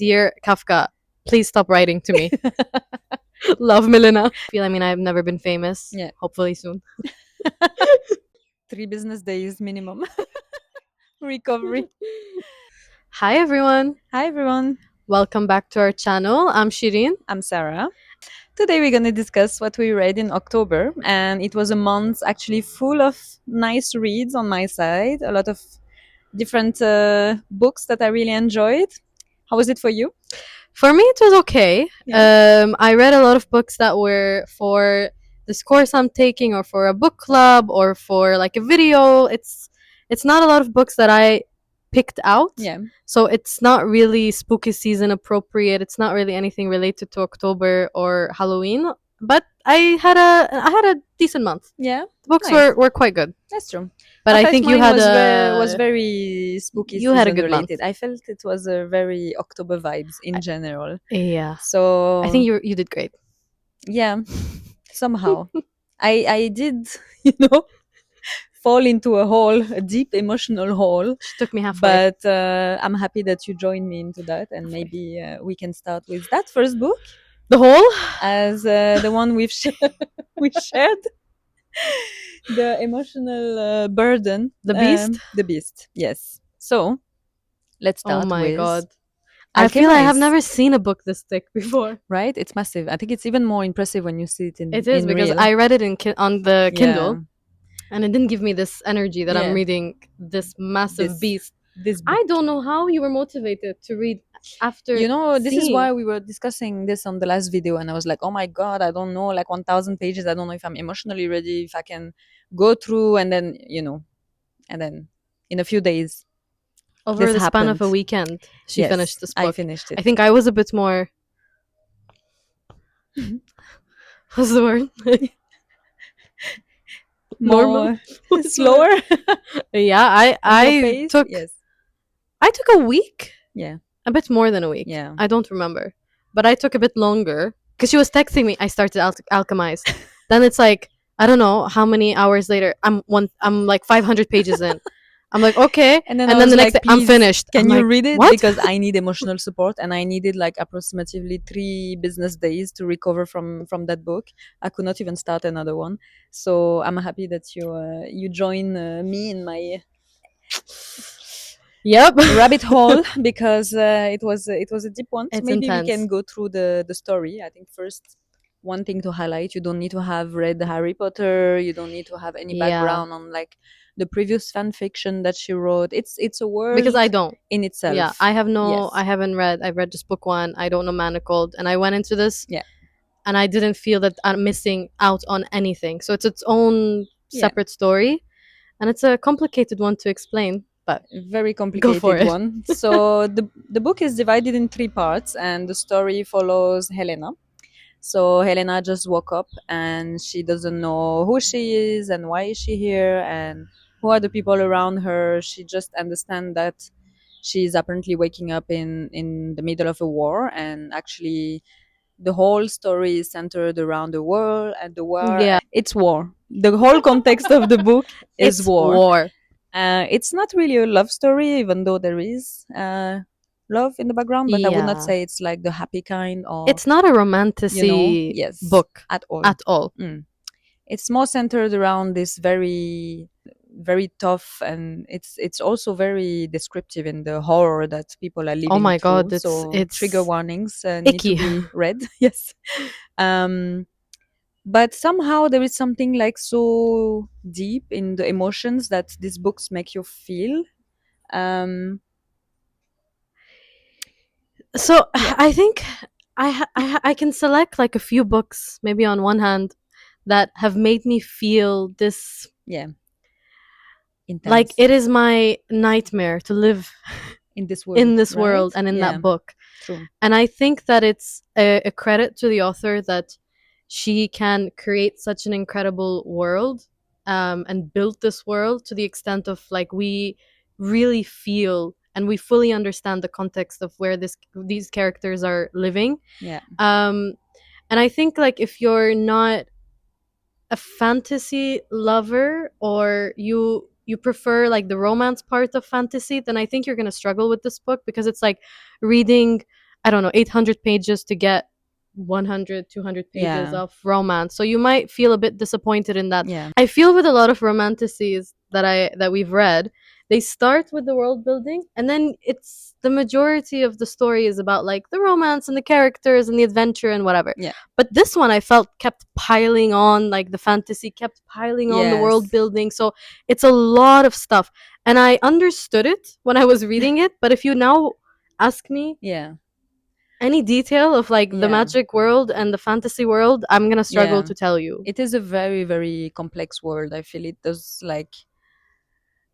Dear Kafka, please stop writing to me. Love, Milena. I mean, I've never been famous. Yeah. Hopefully soon. 3 business days minimum. Recovery. Hi, everyone. Hi everyone. Welcome back to our channel. I'm Shirin. I'm Sarah. Today we're going to discuss what we read in October, and it was a month actually full of nice reads on my side, a lot of different books that I really enjoyed. How was it for you? For me, it was okay. Yeah. I read a lot of books that were for this course I'm taking, or for a book club, or for like a video. It's not a lot of books that I picked out. Yeah. So it's not really spooky season appropriate. It's not really anything related to October or Halloween. But I had a decent month. Yeah. The books Nice. were quite good. That's true. But I think you had was very spooky you season had a good related. month. I felt it was a very October vibes in general. Yeah. So I think you did great. yeah, somehow I did fall into a deep emotional hole, She took me halfway. but I'm happy that you joined me into that, and maybe we can start with that first book The whole? as the one we've we shared the emotional burden. The Beast? The Beast, yes. So let's start Oh my with god. I feel I have Alchemised. never seen a book this thick before. Right, it's massive. I think it's even more impressive when you see it in It is, in because real. I read it on the Kindle, Yeah. and it didn't give me this energy that Yeah. I'm reading this massive This- beast. this book. I don't know how you were motivated to read after This is seeing. why we were discussing this on the last video, and I was like, oh my god, I don't know, like 1,000 pages, I don't know if I'm emotionally ready, if I can go through, and then and then in a few days Over this the span of a happened. weekend, she Yes, finished this book. I finished it. I think I was a bit more. What's the word? Normal? More slower. Yeah, in your I pace? took Yes. I took a week. Yeah. A bit more than a week. Yeah. I don't remember. But I took a bit longer because she was texting me. I started Alchemized. Then it's like, I don't know how many hours later. I'm like 500 pages in. I'm like, okay. And then, And I then was the next like, day, I'm "Please, finished. Can I'm you like, read it? what? Because I need emotional support, and I needed like approximately 3 business days to recover from that book. I could not even start another one. So I'm happy that you join me in my Yep. rabbit hole, because it was a deep one. So It's maybe intense. we can go through the story. I think first, one thing to highlight: you don't need to have read Harry Potter. You don't need to have any Yeah. background on like the previous fan fiction that she wrote. It's a world Because I don't. in itself. Yeah, I have no. Yes. I haven't read. I've read just book one. I don't know Manacled, and I went into this. Yeah. And I didn't feel that I'm missing out on anything. So it's its own Yeah. separate story, and it's a complicated one to explain. But Very for complicated it. one. So the book is divided in 3 parts, and the story follows Helena. So Helena just woke up, and she doesn't know who she is and why is she here and who are the people around her. She just understands that she's apparently waking up in the middle of a war, and actually the whole story is centered around the war, and the war. Yeah. It's war. The whole context of the book is It's war. It's not really a love story, even though there is love in the background, but I would not Yeah. say it's like the happy kind, or It's not a romantasy yes, book at all. at all. It's more centered around this very very tough, and it's also very descriptive in the horror that people are living Oh my through. god, So it's trigger warnings need to icky. be read. Yes. But somehow there is something like so deep in the emotions that these books make you feel. So Yeah. I think I can select like a few books, maybe on one hand, that have made me feel this. Yeah. Intense. Like it is my nightmare to live in this world, in this right? world and in Yeah, that book. true. And I think that it's a credit to the author that she can create such an incredible world, and build this world to the extent of like we really feel and we fully understand the context of where these characters are living. Yeah. And I think like if you're not a fantasy lover, or you prefer like the romance part of fantasy, then I think you're going to struggle with this book, because it's like reading I don't know, 800 pages to get 100, 200 pages Yeah. of romance. So you might feel a bit disappointed in that. Yeah. I feel with a lot of romanticides that we've read, they start with the world building and then it's the majority of the story is about like the romance and the characters and the adventure and whatever. Yeah. But this one I felt kept piling on, like the fantasy kept piling on the world Yes. building. So it's a lot of stuff. And I understood it when I was reading it, but if you now ask me Yeah. any detail of like the Yeah. magic world and the fantasy world, I'm gonna struggle Yeah. to tell you. It is a very, very complex world. I feel it does like,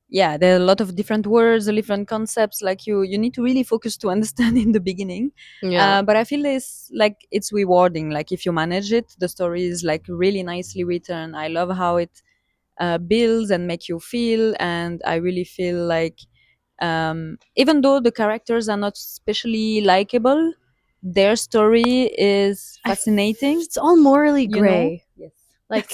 yeah, there are a lot of different words, different concepts. Like you need to really focus to understand in the beginning. Yeah. But I feel this like it's rewarding. Like if you manage it, the story is like really nicely written. I love how it builds and make you feel, and I really feel like even though the characters are not especially likable, their story is fascinating. It's all morally You know, gray. yes, Like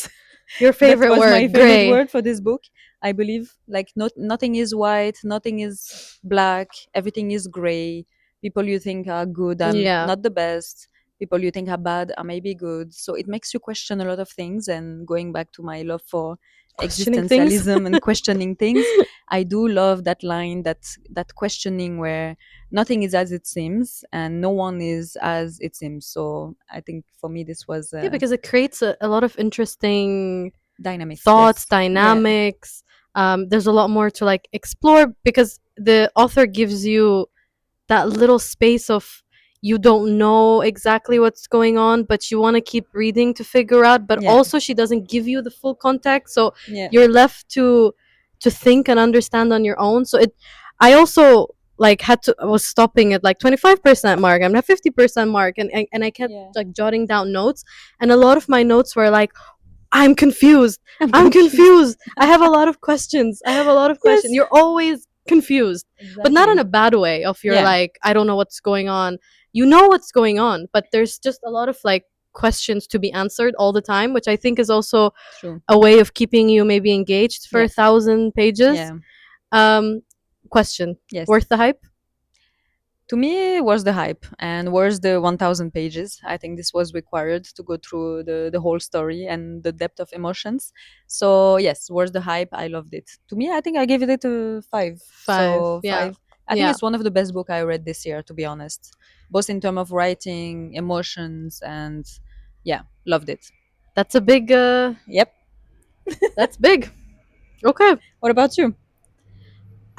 your that favorite was my word, favorite gray. word for this book. I believe like nothing is white, nothing is black, everything is gray. People you think are good are Yeah. not the best. People you think are bad are maybe good. So it makes you question a lot of things. And going back to my love for Questioning things. existentialism and questioning things, I do love that line, that questioning where nothing is as it seems and no one is as it seems. So I think for me this was Yeah, because it creates a lot of interesting dynamics. thoughts, Yes. Yeah. dynamics. There's a lot more to like explore because the author gives you that little space of you don't know exactly what's going on, but you want to keep reading to figure out. But Yeah. also, she doesn't give you the full context, so Yeah. you're left to think and understand on your own. So it, I also like had to I was stopping at like 25% mark. I'm at 50% mark, and I kept Yeah. like jotting down notes, and a lot of my notes were like, I'm confused. I'm I'm confused. confused. I have a lot of questions. I have a lot of questions. Yes. You're always confused, but not in Exactly. a bad way of you're Yeah. like, I don't know what's going on. You know what's going on, but there's just a lot of like questions to be answered all the time, which I think is also True. a way of keeping you maybe engaged for Yeah. 1,000 pages. Yeah. Um, question. Yes. Worth the hype? To me, was the hype and was the 1,000 pages. I think this was required to go through the whole story and the depth of emotions. So yes, was the hype. I loved it. To me, I think I gave it a 5. Five. So Yeah. 5. I think Yeah. it's one of the best book I read this year, to be honest, both in terms of writing, emotions, and yeah, loved it. That's a big Yep. that's big. Okay. What about you?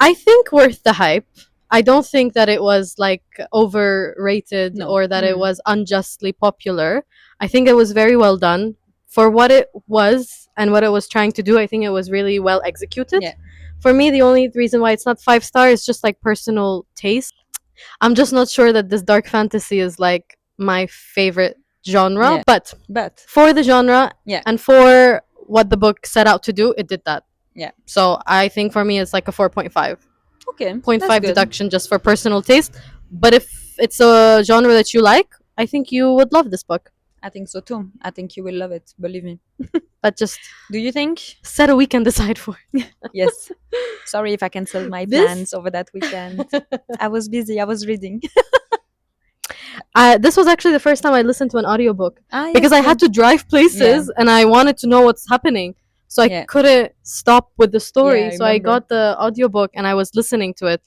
I think worth the hype. I don't think that it was like overrated No. or that it was unjustly popular. I think it was very well done for what it was and what it was trying to do. I think it was really well executed. Yeah. For me, the only reason why it's not 5 star is just like personal taste. I'm just not sure that this dark fantasy is like my favorite genre, Yeah. but But for the genre yeah. and for what the book set out to do, it did that. Yeah. So I think for me, it's like a 4.5. Okay. zero point That's 0.5 good. deduction just for personal taste. But if it's a genre that you like, I think you would love this book. I think so too. I think you will love it. Believe me. But just Do you think? set a weekend aside for it. Yes. Sorry if I canceled my This- plans over that weekend. I was busy. I was reading. This was actually the first time I listened to an audiobook because I had to. to drive places and I wanted to know what's happening. So I Yeah. couldn't stop with the story. Yeah, I so I remember. got the audiobook and I was listening to it.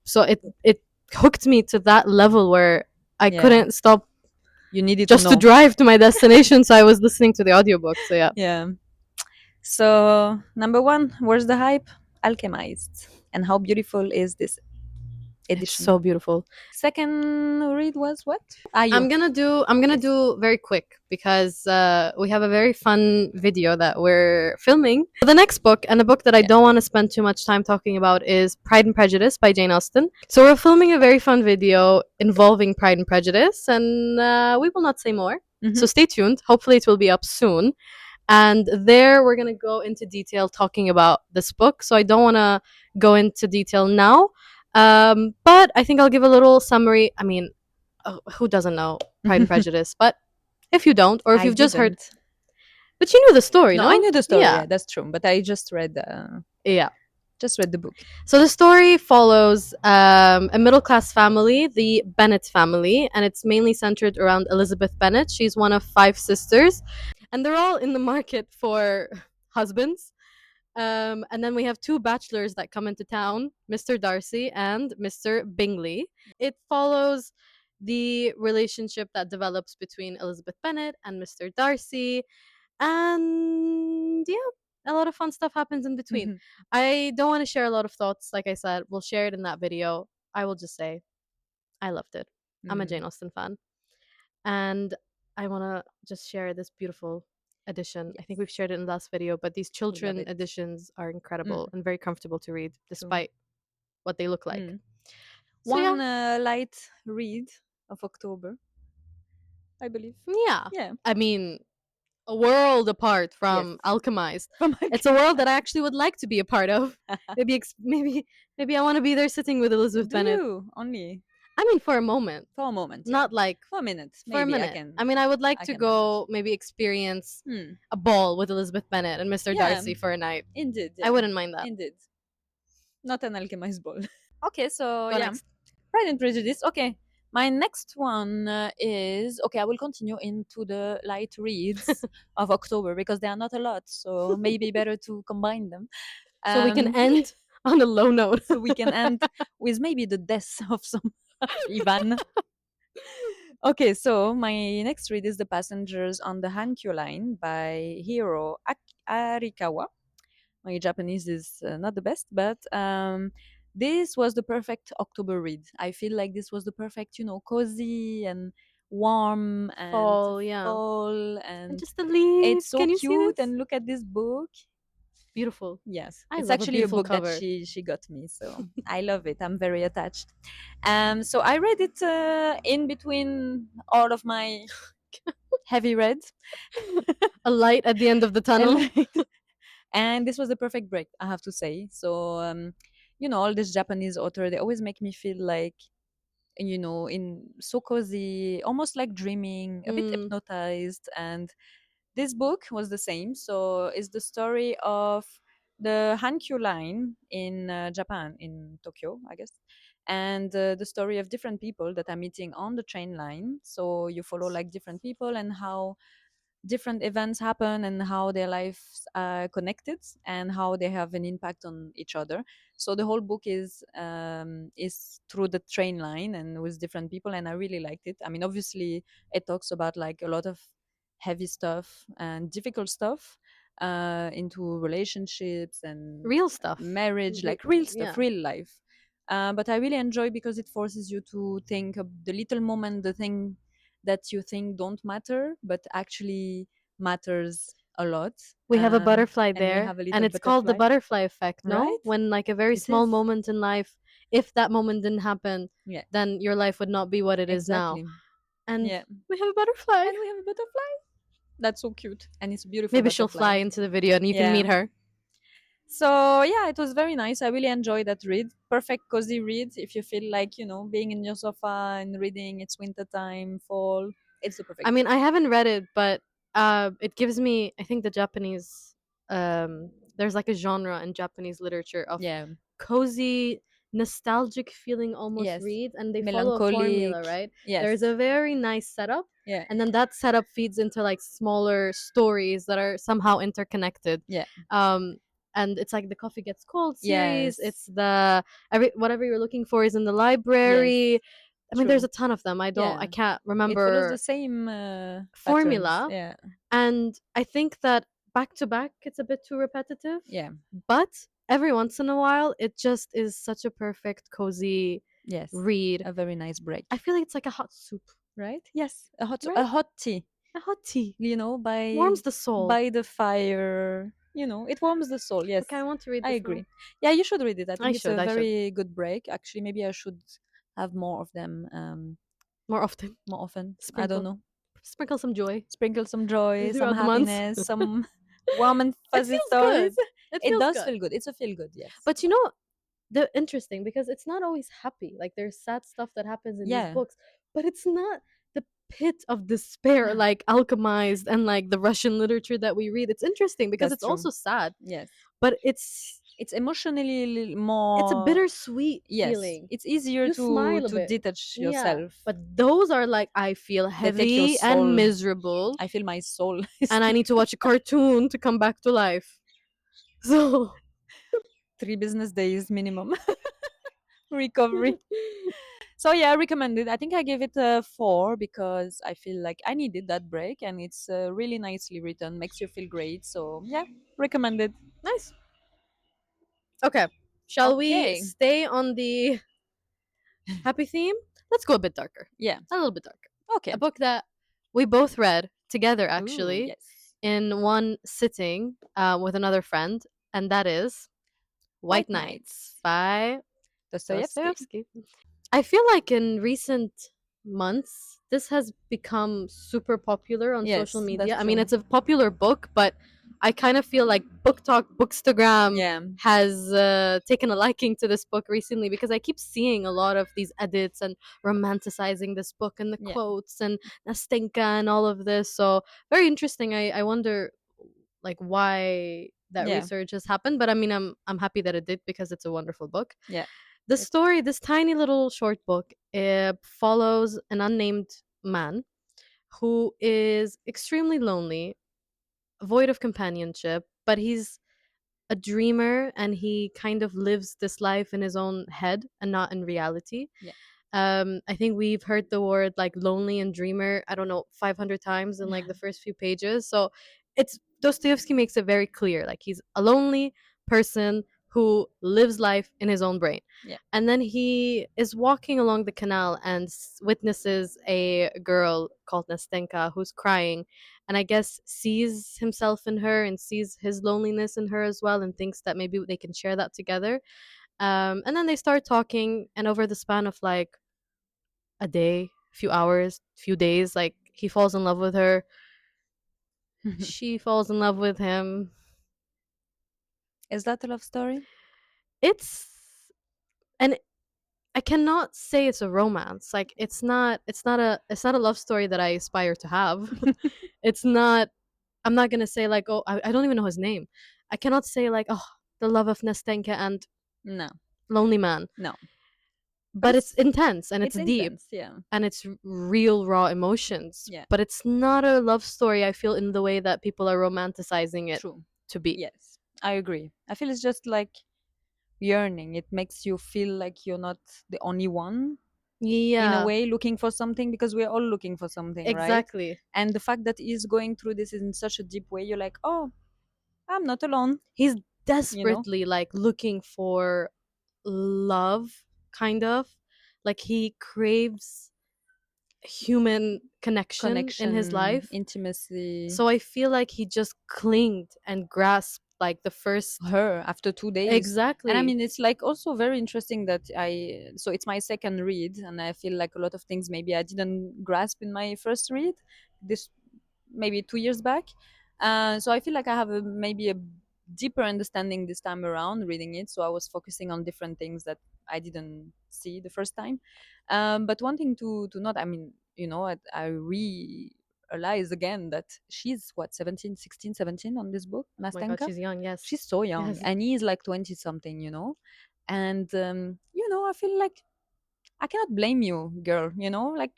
So it hooked me to that level where I Yeah. couldn't stop You needed just to to know. drive to my destination. So I was listening to the audiobook. So yeah. Yeah. So number 1, where's the hype? Alchemized. And how beautiful is this It's edition? so beautiful. Second read was what? You. I'm gonna Yes. do very quick because we have a very fun video that we're filming. The next book and a book that I Yeah. don't want to spend too much time talking about is Pride and Prejudice by Jane Austen. So we're filming a very fun video involving Pride and Prejudice, and we will not say more. Mhm. So stay tuned. Hopefully, it will be up soon. And there, we're gonna go into detail talking about this book. So I don't want to go into detail now. But I think I'll give a little summary. I mean, who doesn't know Pride and Prejudice? But if you don't, or if I you've just heard, didn't. but you knew the story, No, no? I knew the story. Yeah, Yeah, that's true. But I just read. yeah. Just read the book. So the story follows a middle class family, the Bennett family, and it's mainly centered around Elizabeth Bennett. She's one of five sisters, and they're all in the market for husbands. And then we have two bachelors that come into town, Mr. Darcy and Mr. Bingley. It follows the relationship that develops between Elizabeth Bennet and Mr. Darcy. And yeah, a lot of fun stuff happens in between. I don't want to share a lot of thoughts. Like I said, we'll share it in that video. I will just say I loved it. I'm a Mm, Jane Austen fan. And I want to just share this beautiful edition. I think yes, we've shared it in the last video, but these we love children it. editions are incredible Mm, and very comfortable to read true. despite what they look like. Mm. So yeah, One light read of October, I believe. yeah. Yeah. I mean, a world apart Yes. from Alchemized. From It's a world that I actually would like to be a part of. Maybe maybe I want to be there sitting with Elizabeth Do Bennet. you only I mean, for a moment, for a moment? Yeah. not like For a minute, for a maybe I minute. can. I mean, I would like I to can manage. go maybe experience Hmm. a ball with Elizabeth Bennet and Mr. Yeah. Darcy for a night. Indeed. I Yeah. wouldn't mind that. Indeed. Not an alchemist ball. Okay. So Go yeah. next. Pride and Prejudice. Okay. My next one is okay. I will continue into the light reads of October because there are not a lot, so maybe better to combine them. So we can Um, end on a low note. so we can end with maybe the death of some Ivan. Okay, so my next read is The Passengers on the Hankyu Line by Hiro Arikawa. My Japanese is not the best, but this was the perfect October read. I feel like this was the perfect, cozy and warm and Fall, yeah. fall, And and just the it's leaves. so Can you see cute. this? And look at this book. Beautiful. Yes, I it's love a actually a beautiful book that cover. she got me, so I love it. I'm very attached. So I read it in between all of my heavy reads, A light at the end of the tunnel. and and this was the perfect break, I have to say. So all these Japanese author, they always make me feel like in so cozy, almost like dreaming, a bit Mm, hypnotized. And this book was the same. So it's the story of the Hankyu line in Japan, in Tokyo, I guess. And the story of different people that are meeting on the train line. So you follow like different people and how different events happen and how their lives are connected and how they have an impact on each other. So the whole book is through the train line and with different people, and I really liked it. I mean, obviously, it talks about like a lot of heavy stuff and difficult stuff into relationships and real stuff. marriage, like real stuff, Yeah. real life. But I really enjoy because it forces you to think of the little moment, the thing that you think don't matter, but actually matters a lot. We have a butterfly And we there, have a and little it's called the butterfly, butterfly effect, no? right? When like a very It small is. moment in life, if that moment didn't happen, Yeah, then your life would not be what it is now. exactly. And Yeah. we have a butterfly. And we have a butterfly. That's so cute. And it's a beautiful Maybe she'll fly butterfly. into the video and you can Yeah. meet her. So yeah, it was very nice. I really enjoyed that read. Perfect cozy read if you feel like, being in your sofa and reading. It's winter time, fall. It's the I perfect mean, book. I haven't read it, but it gives me, I think the Japanese, there's like a genre in Japanese literature of Yeah. cozy, nostalgic feeling almost Yes. reads, and they follow a formula, Melancholic. right? Yes. There's a very nice setup, Yeah. and then that setup feeds into like smaller stories that are somehow interconnected. Yeah. Um, and it's like the coffee gets cold series. Yes. It's the whatever you're looking for is in the Yes. library. I mean, there's True. a ton of them. I Yeah. can't It follows the remember same patterns. formula, Yeah. and I think that back to back it's a bit too repetitive, Yeah. but every once in a while it just is such a perfect cozy Yes. read. A very nice I break. feel like it's like a hot soup, Right? Yes. A hot right? a hot tea, A hot tea by warms the soul. by the fire. It warms the soul. Okay, Yes. I want to read I this now. agree. Yeah, you should read it. I I think it's should, a I should. very good break. Actually, maybe I should have more of them More often. more often. I don't Sprinkle. know. Sprinkle some joy Sprinkle some joy, some throughout the months. happiness, some warm and It fuzzy feels stories. good. It It feels does good. feel good. It's a feel good, yes. But the interesting, because it's not always happy. Like there's sad stuff that happens in these Yeah. books, but it's not the pit of despair like Alchemized and like the Russian literature that we read. It's interesting because That's it's true. also sad, Yes. but it's emotionally It's a more. bittersweet Yes, feeling. it's easier You smile a to bit. detach Yeah. yourself. But those are like I feel They take your heavy and soul. miserable I feel my soul is and I need to watch a cartoon to come back to life. So 3 business days minimum recovery. So yeah, I recommend it. I think I gave it a 4 because I feel like I needed that break, and it's really nicely written, makes you feel great. So yeah, recommended. nice. Okay. Shall we Okay. stay on the happy theme? Let's go a bit darker. Yeah. A little bit darker. Okay. A book that we both read together, Ooh, actually, yes. in one sitting with another friend, and that is White White Nights Nights. by Dostoevsky. Dostoevsky. I feel like in recent months, this has become super popular on social Yes, that's media. I mean, true. it's a popular book, but I kind of feel like Book Talk, Bookstagram Yeah. has taken a liking to this book recently because I keep seeing a lot of these edits and romanticizing this book and the Yeah. quotes and Nastenka and all of this. So very interesting. I wonder like why that Yeah. research has happened, but I mean, I'm happy that it did because it's a wonderful book. Yeah. The It, story, this tiny little short book, follows an unnamed man who is extremely lonely, void of companionship, but he's a dreamer and he kind of lives this life in his own head and not in reality. yeah. I think we've heard the word like lonely and dreamer, I don't know, 500 times in like the first few pages. So it's Dostoevsky makes it very clear. Like he's a lonely person who lives life in his own brain. Yeah. And then he is walking along the canal and witnesses a girl called Nastenka who's crying and I guess sees himself in her and sees his loneliness in her as well and thinks that maybe they can share that together. And then they start talking, and over the span of like a day, few hours, few days, like he falls in love with her. She falls in love with him. Is that a love story? It's and I cannot say it's a romance. Like it's not a love story that I aspire to have. It's not I'm not gonna say like, oh, I don't even know his name. I cannot say like, oh, the love of Nestenka and No. Lonely Man. No. But But it's intense and it's it's deep intense, yeah. and it's real raw emotions. Yeah. But it's not a love story, I feel, in the way that people are romanticizing it True. to be. Yes. I agree. I feel it's just like yearning. It makes you feel like you're not the only one in a Yeah, way looking for something, because we're all looking for something, right? exactly. And the fact that he's going through this in such a deep way, you're like, oh, I'm not alone, He's you know? desperately like looking for love, kind of. Like he craves human connection in his Connection, life. intimacy. So I feel like he just clinged and grasped like the first. Her after 2 days. And I Exactly. mean, it's like also very interesting that so it's my second read, and I feel like a lot of things maybe I didn't grasp in my first read, this maybe 2 years back. So I feel like I have maybe a deeper understanding this time around reading it. So I was focusing on different things that I didn't see the first time. But one thing to note, I mean, I realized again that she's what, 17, 16, 17 on this book, Oh my god, Nastenka. she's young. Yes. She's so young, Yes. and he's like 20 something, and I feel like I cannot blame you, girl, like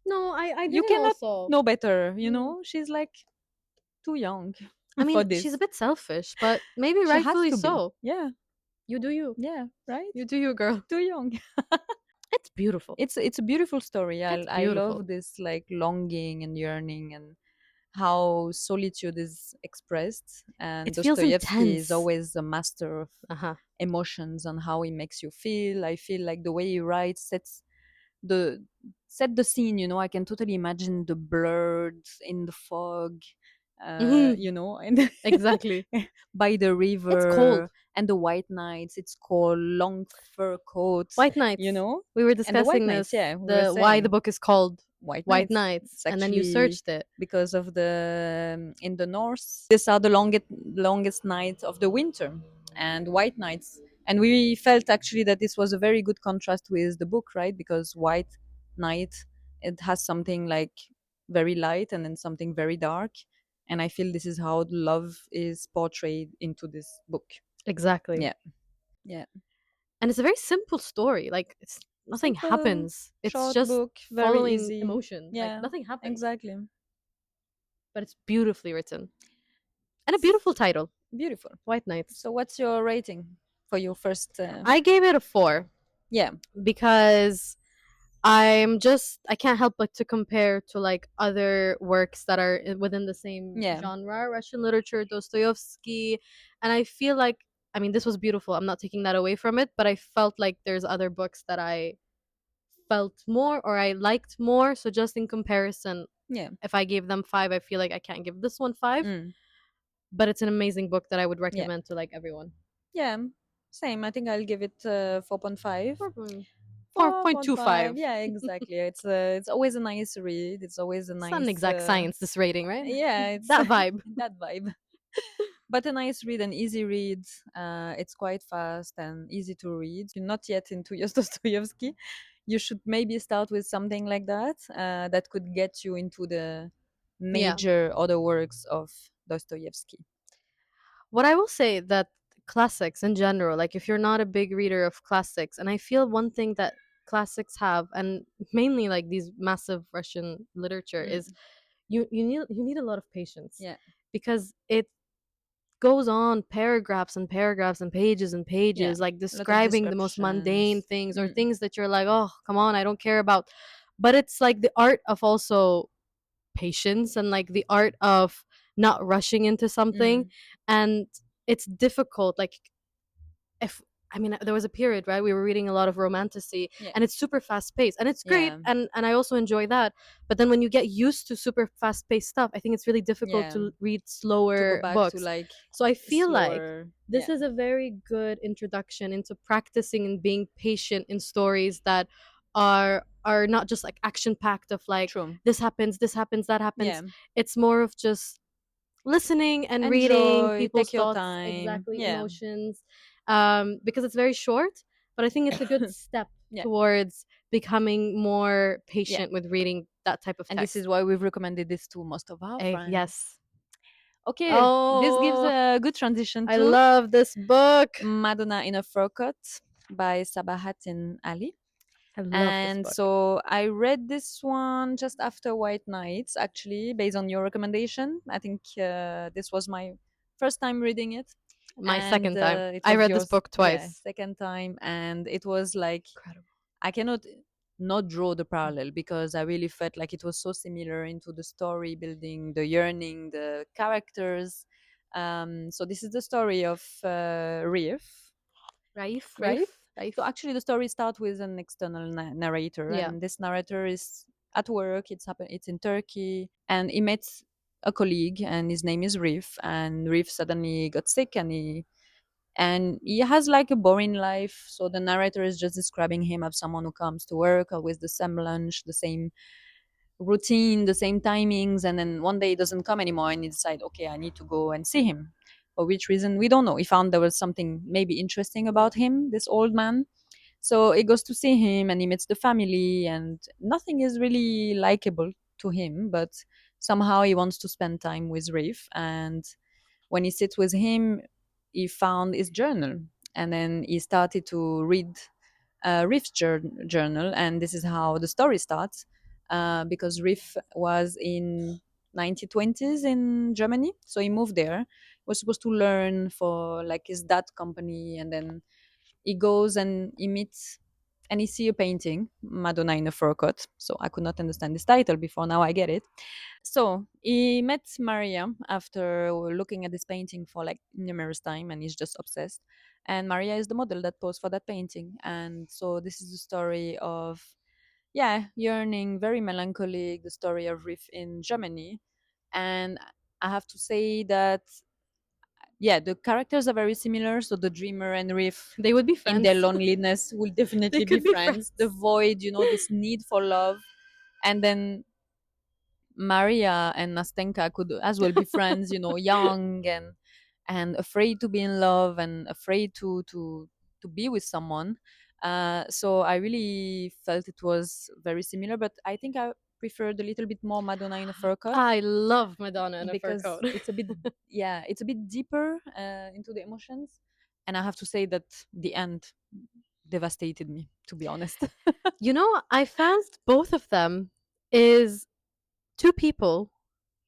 No, I you didn't cannot also. know better, Mm. she's like too young I for mean, she's a this. bit selfish, but maybe She has rightfully to be. so. Yeah. You do you. Yeah, right? You do you, girl. Too young. It's beautiful. It's a beautiful story. I It's I love beautiful. this like longing and yearning, and how solitude is expressed. And It feels Dostoevsky is intense. always a master of Uh huh. emotions and how he makes you feel. I feel like the way he writes the set the scene. I can totally imagine the birds in the fog, Hmm. and Exactly. by the It's river, cold. and the white nights. It's called long fur coats, White Nights. you know, We were and the white discussing nights. this. Yeah, we were The why the saying book is called white White nights. Nights, It's and then you actually searched it. because of the in the north. These are the longest nights of the winter, and white nights. And we felt actually that this was a very good contrast with the book, right? Because white night, it has something like very light and then something very dark. And I feel this is how love is portrayed into this book. Exactly. Yeah, yeah. And it's a very simple story. Like it's nothing Simple, happens. It's short just book, very following easy. emotion. Like Yeah, nothing happens. exactly. But it's beautifully written. And a S- beautiful title. Beautiful. White Knights. So, what's your rating for your first? I gave it a 4 Yeah, because I can't help but to compare to like other works that are within the same yeah, genre, Russian literature, Dostoevsky, and I feel like, I mean, this was beautiful. I'm not taking that away from it, but I felt like there's other books that I felt more or I liked more. So just in comparison, yeah. if I gave them 5, I feel like I can't give this one 5, Mm, but it's an amazing book that I would yeah, recommend to like everyone. yeah. Same. I think I'll give it 4.5. 4.25. Yeah, exactly. It's always a nice read. It's always a It's not an nice exact science, this rating, right? yeah, it's That vibe. that vibe. But a nice read, an easy read. It's quite fast and easy to read. You're not yet into your Dostoevsky. You should maybe start with something like that that could get you into the Yeah. major other works of Dostoevsky. What I will say that classics in general, like if you're not a big reader of classics, and I feel one thing that classics have, and mainly like these massive Russian literature, is Mm, you need a lot of patience yeah, because it goes on paragraphs and paragraphs and yeah. pages, like A lot of describing the most mundane descriptions. things or Mm, things that you're like, oh, come on, I don't care about. But it's like the art of also patience and like the art of not rushing into something. mm, And it's difficult. Like if I mean, there was a period, right? We were reading a lot of romantasy, yeah, and it's super fast paced, and it's great, yeah, and I also enjoy that. But then when you get used to super fast paced stuff, I think it's really difficult yeah. to read To go slower back to books. like So I feel like slower. this Yeah, is a very good introduction into practicing and being patient in stories that are not just like action packed of like true. this happens, that happens. Yeah, It's more of just listening and reading enjoy, people's take your thoughts, time. exactly, Yeah, emotions, because it's very short, but I think it's a good step yeah, towards becoming more yeah. patient with reading that type of And this is text. why we've recommended this to most of our friends. Yes. Okay, this gives Oh, a good transition I to love this book. Madonna in a Fur Coat by Sabahattin Ali. I love this And book. so I read this one just after White Nights, actually, based on your recommendation. I think this was my first time reading it, My and second time. it I was read this yours, book yeah, twice. second time. And it was like Incredible. I cannot not draw the parallel because I really felt like it was so similar into the story building, the yearning, the characters. So this is the story of Riff, Raif, right? Raif, Raif. So actually, the story starts with an external narrator, Yeah. and this narrator is at work. It's in Turkey, and he met a colleague, and his name is Riff. And Riff suddenly got sick, and he has like a boring life. So the narrator is just describing him as someone who comes to work always the same lunch, the same routine, the same timings, and then one day he doesn't come anymore, and he decide, okay, I need to go and see him. For which reason we don't know. He found there was something maybe interesting about him, this old man. So he goes to see him, and he meets the family, and nothing is really likable to him, but somehow he wants to spend time with Rafe. And when he sits with him, he found his journal, and then he started to read Riff's journal, and this is how the story starts. Because Riff was in 1920s in Germany, so he moved there. He was supposed to learn for like his dad company, and then he goes and he meets and he see a painting, Madonna in a fur coat. So I could not understand this title before. Now I get it. So he met Maria after looking at this painting for like numerous time, and he's just obsessed. And Maria is the model that posed for that painting. And so this is the story of, yeah, yearning, very melancholic, the story of Riff in Germany. And I have to say that, yeah, the characters are very similar. So the dreamer and Riff They would be in their friends. loneliness will They definitely be could be friends. The friends. void, this need for love. And then Maria and Nastenka could as well be friends, young and afraid to be in love and afraid to be with someone. So I really felt it was very similar, but I think I preferred a little bit more Madonna in a fur coat I love Madonna in a fur because coat. it's a bit, yeah, it's a bit deeper into the emotions. And I have to say that the end devastated me, to be honest. I found both of them is two people,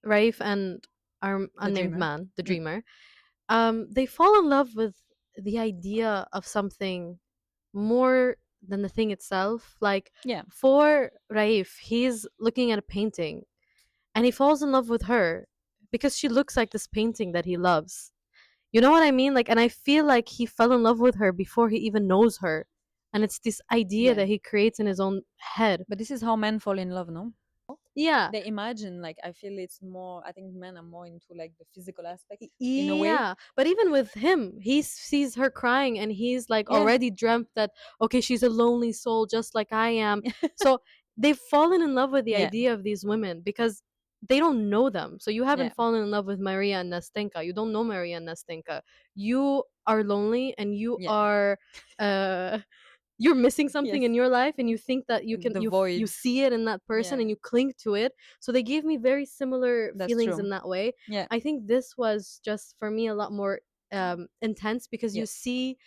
Rafe and our The unnamed dreamer. man, the Mm. dreamer. They fall in love with the idea of something more than the thing itself. Like Yeah. for Raif, he's looking at a painting and he falls in love with her because she looks like this painting that he loves. You know what I mean? Like, and I feel like he fell in love with her before he even knows her. And it's this idea Yeah. that he creates in his own head. But this is how men fall in love, no? Yeah. They imagine, like, I feel it's more, I think men are more into like the physical aspect in a way. Yeah, but even with him, he sees her crying and he's like Yeah. already dreamt that okay, she's a lonely soul just like I am. So they've fallen in love with the Yeah. idea of these women because they don't know them. So you Yeah. haven't fallen in love with Maria and Nastenka. You don't know Maria and Nastenka. You are lonely and you Yeah. are uh you're missing something Yes. in your life and you think that you can The you void. see it in that person Yeah. and you cling to it. So they gave me very similar That's feelings true. in that way. Yeah. I think this was just for me a lot more intense because you Yeah. see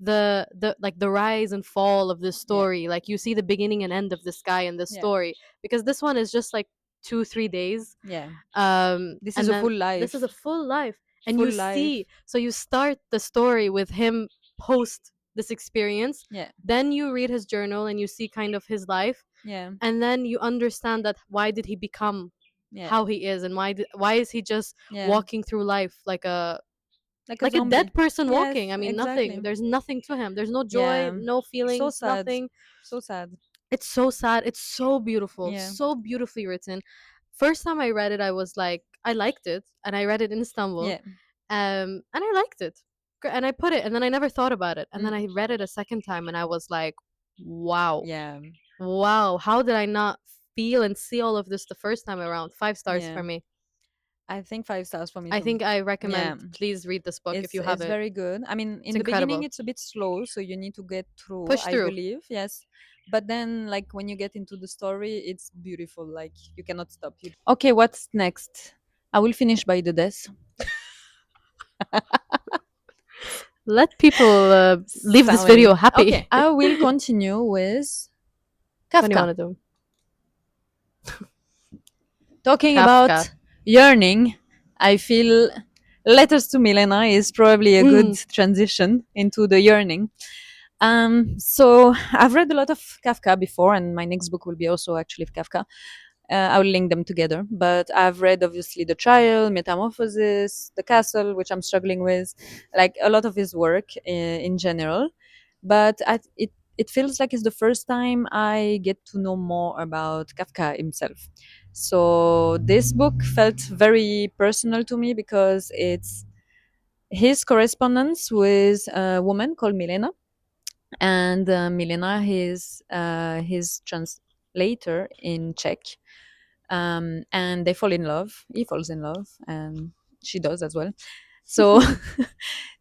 the like the rise and fall of this Yeah. story. Like you see the beginning and end of this guy in this Yeah. story, because this one is just like 2-3 days, Yeah. This is and a then full this is a life. full life. And Full you life. see, so you start the story with him post this experience, Yeah. then you read his journal and you see kind of his life, Yeah. and then you understand that why did he become Yeah. how he is, and why is he just Yeah. walking through life Like a like a dead zombie. person Yes, walking. I mean, nothing. exactly. There's nothing to him. There's no joy, Yeah. no So feelings, sad. nothing. So sad. It's so sad. It's so beautiful, Yeah. so beautifully written. First time I read it, I was like, I liked it, and I read it in Istanbul, Yeah. and I liked it, and I put it, and then I never thought about it, and then Mm. I read it a second time, and I was like, wow, Yeah. wow, how did I not feel and see all of this the first time around? 5 stars Yeah. for me. I think 5 stars for me I too. think I Yeah. recommend please read this book if you have It's it. very good. I mean, It's in the beginning incredible. it's a bit slow, so you need to get through, Push I through. believe. Yes. But then like when you get into the story, it's beautiful. Like you cannot stop. Okay, what's next? I will finish by the death. Let people leave this video Sound. happy. Okay, I will continue with What do you Kafka. want to do? Talking Kafka. about yearning, I feel Letters to Milena is probably a good Mm. transition into the yearning. So I've read a lot of Kafka before, and my next book will be also actually Kafka. I will link them together. But I've read obviously The Trial, Metamorphosis, The Castle, which I'm struggling with, like a lot of his work in general. But it feels like it's the first time I get to know more about Kafka himself. So this book felt very personal to me because it's his correspondence with a woman called Milena, and Milena is his translator in Czech, and they fall in love. He falls in love, and she does as well. So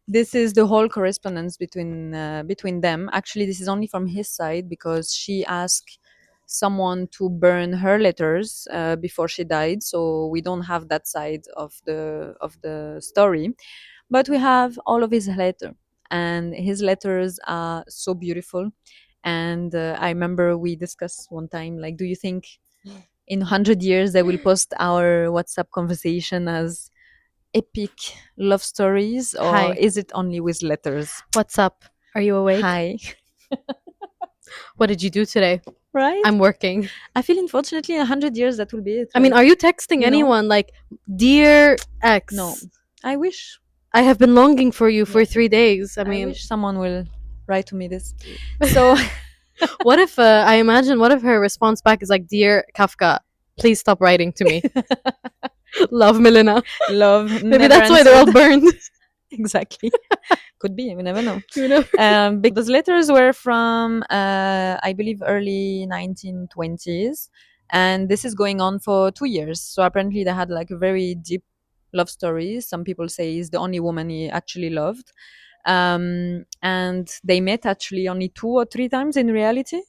this is the whole correspondence between them. Actually, this is only from his side because she asked someone to burn her letters before she died. So we don't have that side of the story, but we have all of his letter, and his letters are so beautiful. And I remember we discussed one time, like, do you think in 100 years they will post our WhatsApp conversation as epic love stories, or Hi. is it only with letters? What's up? Are you awake? Hi. What did you do today? Right? I'm working. I feel unfortunately in 100 years that will be it. I mean, Like, are you texting you know? anyone like, dear No. ex, I wish. I have been longing for you for Yeah. 3 days? I I mean, wish someone will write to me this. So what if I imagine? What if her response back is like, "Dear Kafka, please stop writing to me. Love, Milena." love Maybe never that's why they're all answered. burned. Exactly. Could be. We never know. You know? Those letters were from, I believe, early 1920s, and this is going on for 2 years. So apparently, they had like a very deep love story. Some people say he's the only woman he actually loved, and they met actually only 2 or 3 times in reality.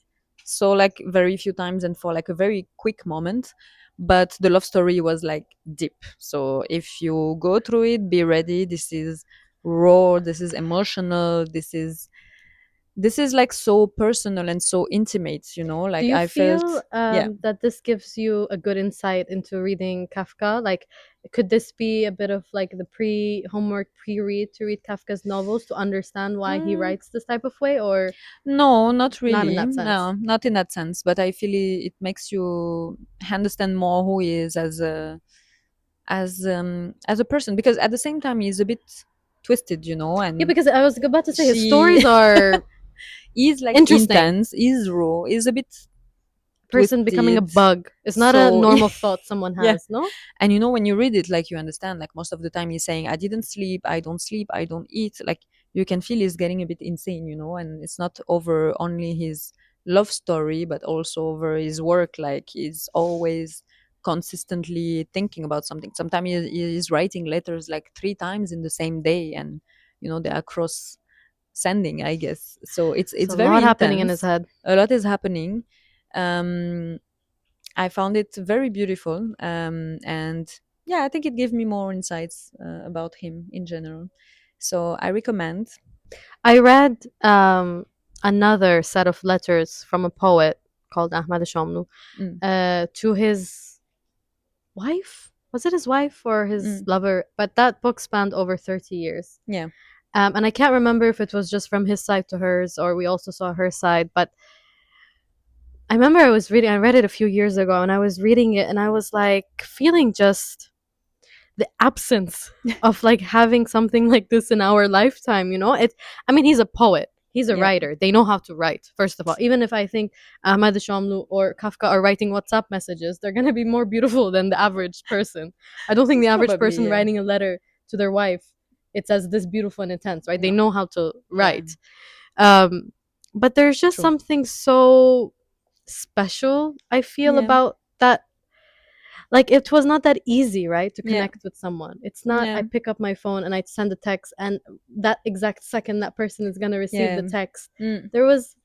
So like very few times, and for like a very quick moment. But the love story was like deep. So if you go through it, be ready. This is raw, this is emotional, this is like so personal and so intimate, Do like you I feel felt. Yeah. that this gives you a good insight into reading Kafka? Like, could this be a bit of like the homework pre read to read Kafka's novels to understand why he Mm, writes this type of way, or no, not not in really. that sense? No, not in that sense, but I feel it makes you understand more who he is as a person, because at the same time he's a bit twisted, Yeah, and because I was about to say his she stories are is like interesting. intense, is raw, is a bit Person becoming a twisted. bug is not a So normal thought someone yeah. has, no? And when you read it, like, you understand, like, most of the time he's saying, I didn't sleep, I don't sleep, I don't eat. Like, you can feel he's getting a bit insane, and it's not over only his love story, but also over his work. Like, he's always consistently thinking about something. Sometimes he's writing letters like 3 times in the same day, and they are cross sending, I guess. So it's So a very lot happening in his intense. head. A lot is happening. um I found it very beautiful. And yeah, I think it gave me more insights about him in general. So I recommend. I read another set of letters from a poet called Ahmad Shamnu Mm, to his wife. Was it his wife or his mm, lover? But that book spanned over 30 years. yeah, And I can't remember if it was just from his side to hers or we also saw her side. But I remember I read it a few years ago and I was reading it and I was like feeling just the absence of like having something like this in our lifetime, he's a poet, he's a yeah, writer, they know how to write. First of all, even if I think Ahmad Shamlu or Kafka are writing WhatsApp messages, they're going to be more beautiful than the average person. I don't think the average probably, person yeah. writing a letter to their wife, it's as this beautiful and intense, right? They No, know how to yeah, write. um but there's just true, something so special, I feel, yeah, about that. Like, it was not that easy, right, to yeah, connect with someone. It's not I yeah, pick up my phone and I send a text and that exact second that person is going to receive yeah, the text. mm,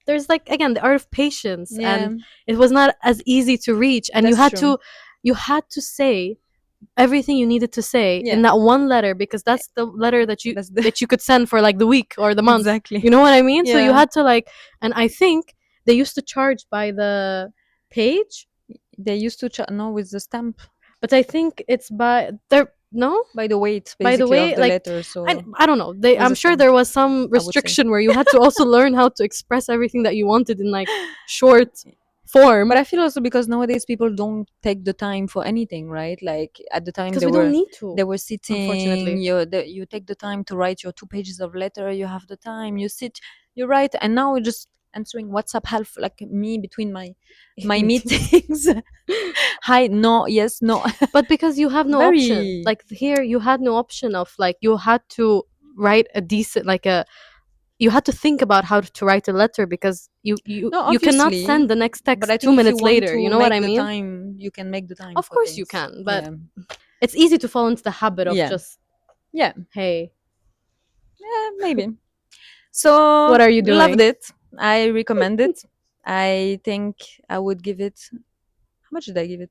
There's like, again, the art of patience, yeah, and it was not as easy to reach, and that's true, you had to say everything you needed to say yeah. in that one letter, because that's the letter That's the that you could send for like the week or the month. exactly, You know what I mean? So you yeah. had to like, and I think they used to charge by the page, They used to no, with the stamp, but I think it's by there. No, by the weight, by the basically, of way, the like letter. So I don't know. They with I'm the sure stamp, there was some I would say. restriction where you had to also learn how to express everything that you wanted in like short But form, I feel also because nowadays people don't take the time for anything, right? Like, at the time because they we don't were need they to, were sitting. unfortunately. You take the time to write your 2 pages of letter. You have the time. You sit. You write, and now we're just answering WhatsApp half, like me between my Meetings. meetings. Hi, no, yes, no. But because you have no option, Very. like here you had no option of like, you had to write a decent, like a, you had to think about how to write a letter, because No, you cannot obviously. send the next But text I two think if you minutes want later, you to know what make I the mean? time, you can make the time Of for course you things. can, but Yeah. it's easy to fall into the habit of Yeah. just, Yeah. hey, Yeah, maybe. So what are you loved doing? it. I recommend it. I think I would give it. How much did I give it?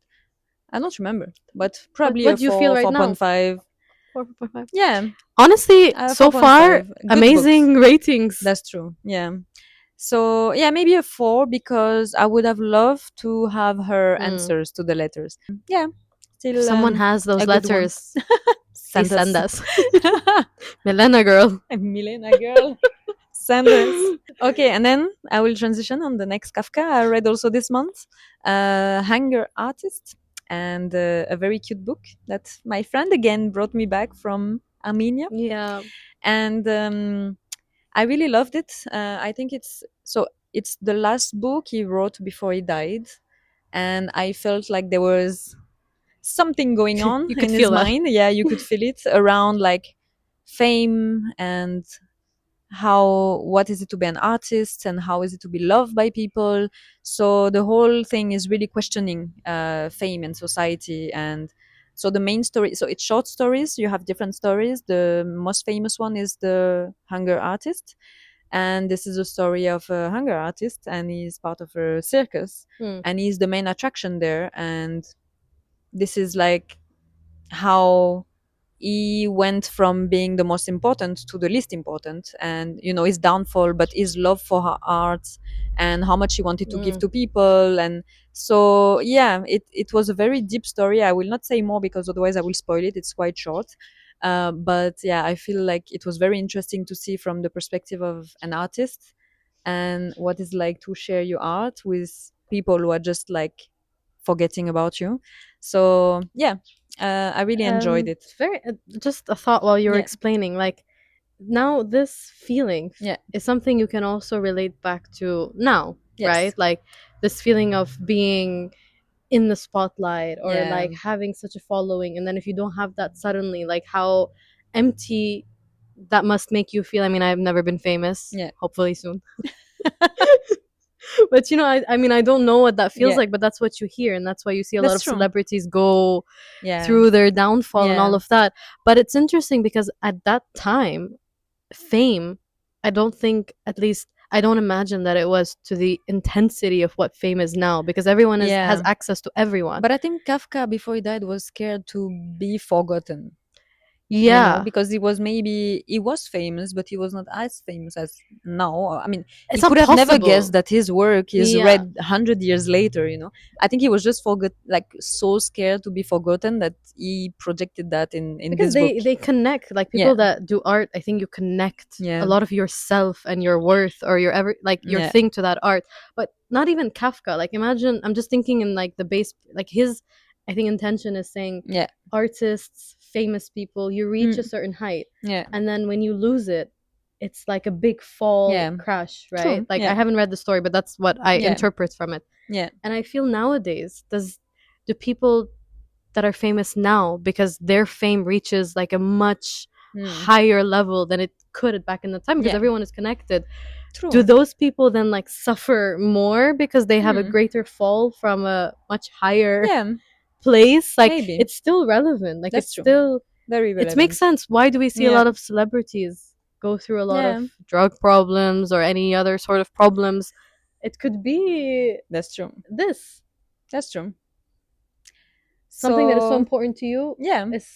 I don't remember, but probably What a do you feel four, right four now? point five. 4.5. Yeah, Honestly, four so point far, five. Good books. amazing ratings. That's true. Yeah. So yeah, maybe a four, because I would have loved to have her Hmm. answers to the letters. Yeah, If still someone has a those good one. letters, please Send send us. us. Milena girl. Milena girl. Send us. Okay, and then I will transition on the next Kafka I read also this month, Hanger Artist, and a very cute book that my friend again brought me back from Armenia, Yeah. and I really loved it. I think it's the last book he wrote before he died, and I felt like there was something going on You could in his feel that. mind. Yeah, you could feel it around, like, fame, and what is it to be an artist, and how is it to be loved by people. So the whole thing is really questioning fame and society. And so the main story, so it's short stories, you have different stories. The most famous one is the Hunger Artist, and this is a story of a hunger artist, and he's part of a circus, Hmm. and he's the main attraction there. And this is like how he went from being the most important to the least important, and his downfall, but his love for her art and how much he wanted to give Mm. to people. And so yeah, it was a very deep story. I will not say more because otherwise I will spoil it. It's quite short. But yeah, I feel like it was very interesting to see from the perspective of an artist, and what it's like to share your art with people who are just like forgetting about you. So yeah, I really enjoyed it. It's very just a thought while you were Yeah, explaining. Like now, this feeling yeah, is something you can also relate back to now, yes, right? Like this feeling of being in the spotlight or yeah, like having such a following, and then if you don't have that suddenly, like how empty that must make you feel. I mean, I've never been famous. yeah, Hopefully soon. But I mean, I don't know what that feels yeah. like, but that's what you hear, and that's why you see a lot That's of true. celebrities go Yeah, through their downfall and all yeah, of that. But it's interesting because at that time, fame, I don't think, at least I don't imagine that it was to the intensity of what fame is now, because everyone is has yeah. access to everyone. But I think Kafka, before he died, was scared to be forgotten. Yeah, Because he was famous, but he was not as famous as now. I mean, he it's could not have never guessed possible. that his work is Yeah, read 100 years later. I think he was just forgot, like so scared to be forgotten that he projected that in because this book. they connect, like Yeah, people that do art. I think you connect a yeah, lot of yourself and your worth or your ever like your yeah, thing to that art. But not even Kafka. Like imagine, I'm just thinking in like the base, like his, I think intention is saying yeah, artists, famous people, you reach a mm, certain height, yeah, and then when you lose it, it's like a big fall yeah. crash, right? True. Like I Yeah, haven't read the story, but that's what I yeah, interpret from it. yeah. And I feel nowadays, do people that are famous now, because their fame reaches like a much Mm, higher level than it could back in the time, because yeah. everyone is connected, do True. those people then like suffer more because they have a Hmm. greater fall from a much higher Yeah, place? Like maybe. it's still relevant, like That's it's true. still, Very it makes relevant. sense. Why do we see a Yeah, lot of celebrities go through a lot of yeah. drug problems or any other sort of problems? It could be That's true. this, That's true. something that is so So important to you yeah, is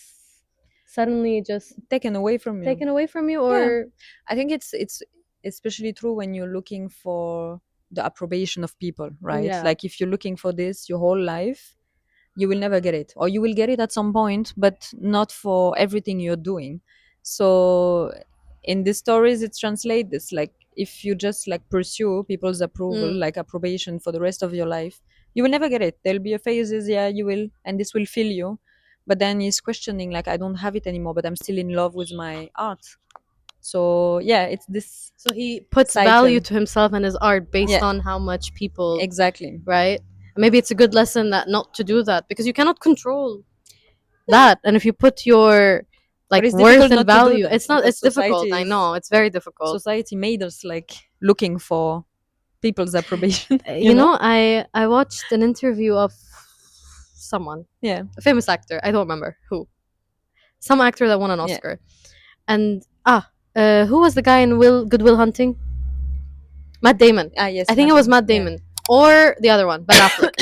suddenly just taken away from you. taken away from you. Yeah, Or I think it's especially true when you're looking for the approbation of people, right? yeah. Like if you're looking for this your whole life, you will never get it, or you will get it at some point, but not for everything you're doing. So in these stories, it translates this, like if you just like pursue people's approval, Mm. like approbation for the rest of your life, you will never get it. There'll be a phases, yeah, you will, and this will fill you, but then he's questioning, like, I don't have it anymore, but I'm still in love with my art. So yeah, it's this So he puts value cycle. to himself and his art based Yeah, on how much people, exactly. right? Maybe it's a good lesson that not to do that, because you cannot control Yeah, that. And if you put your but like it's worth difficult and not to do value, that it's not, because it's difficult. society I is know it's very difficult. society made us like looking for people's approbation. You know, I watched an interview of someone, Yeah, a famous actor. I don't remember who, some actor that won an yeah. Oscar. And who was the guy in Goodwill Hunting? Matt Damon. Ah, I yes, think it was madam. Matt Yeah. Damon or the other one, Ben Affleck.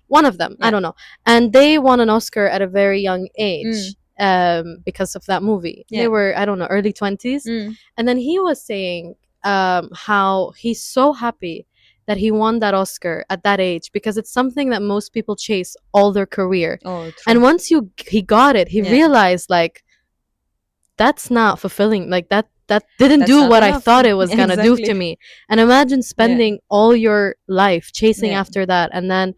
One of them, I Yeah. don't know. And they won an Oscar at a very young Mm, age, because of that movie. They yeah. were, I don't know, early 20s. Mm. And then he was saying how he's so happy that he won that Oscar at that age, because it's something that most people chase all their career. Oh, And true. once he got it, he Yeah. realized like that's not fulfilling. Like that didn't That's do not what I enough. thought it was gonna do to Exactly. me. And imagine Yeah. spending all your life chasing Yeah. after that, and then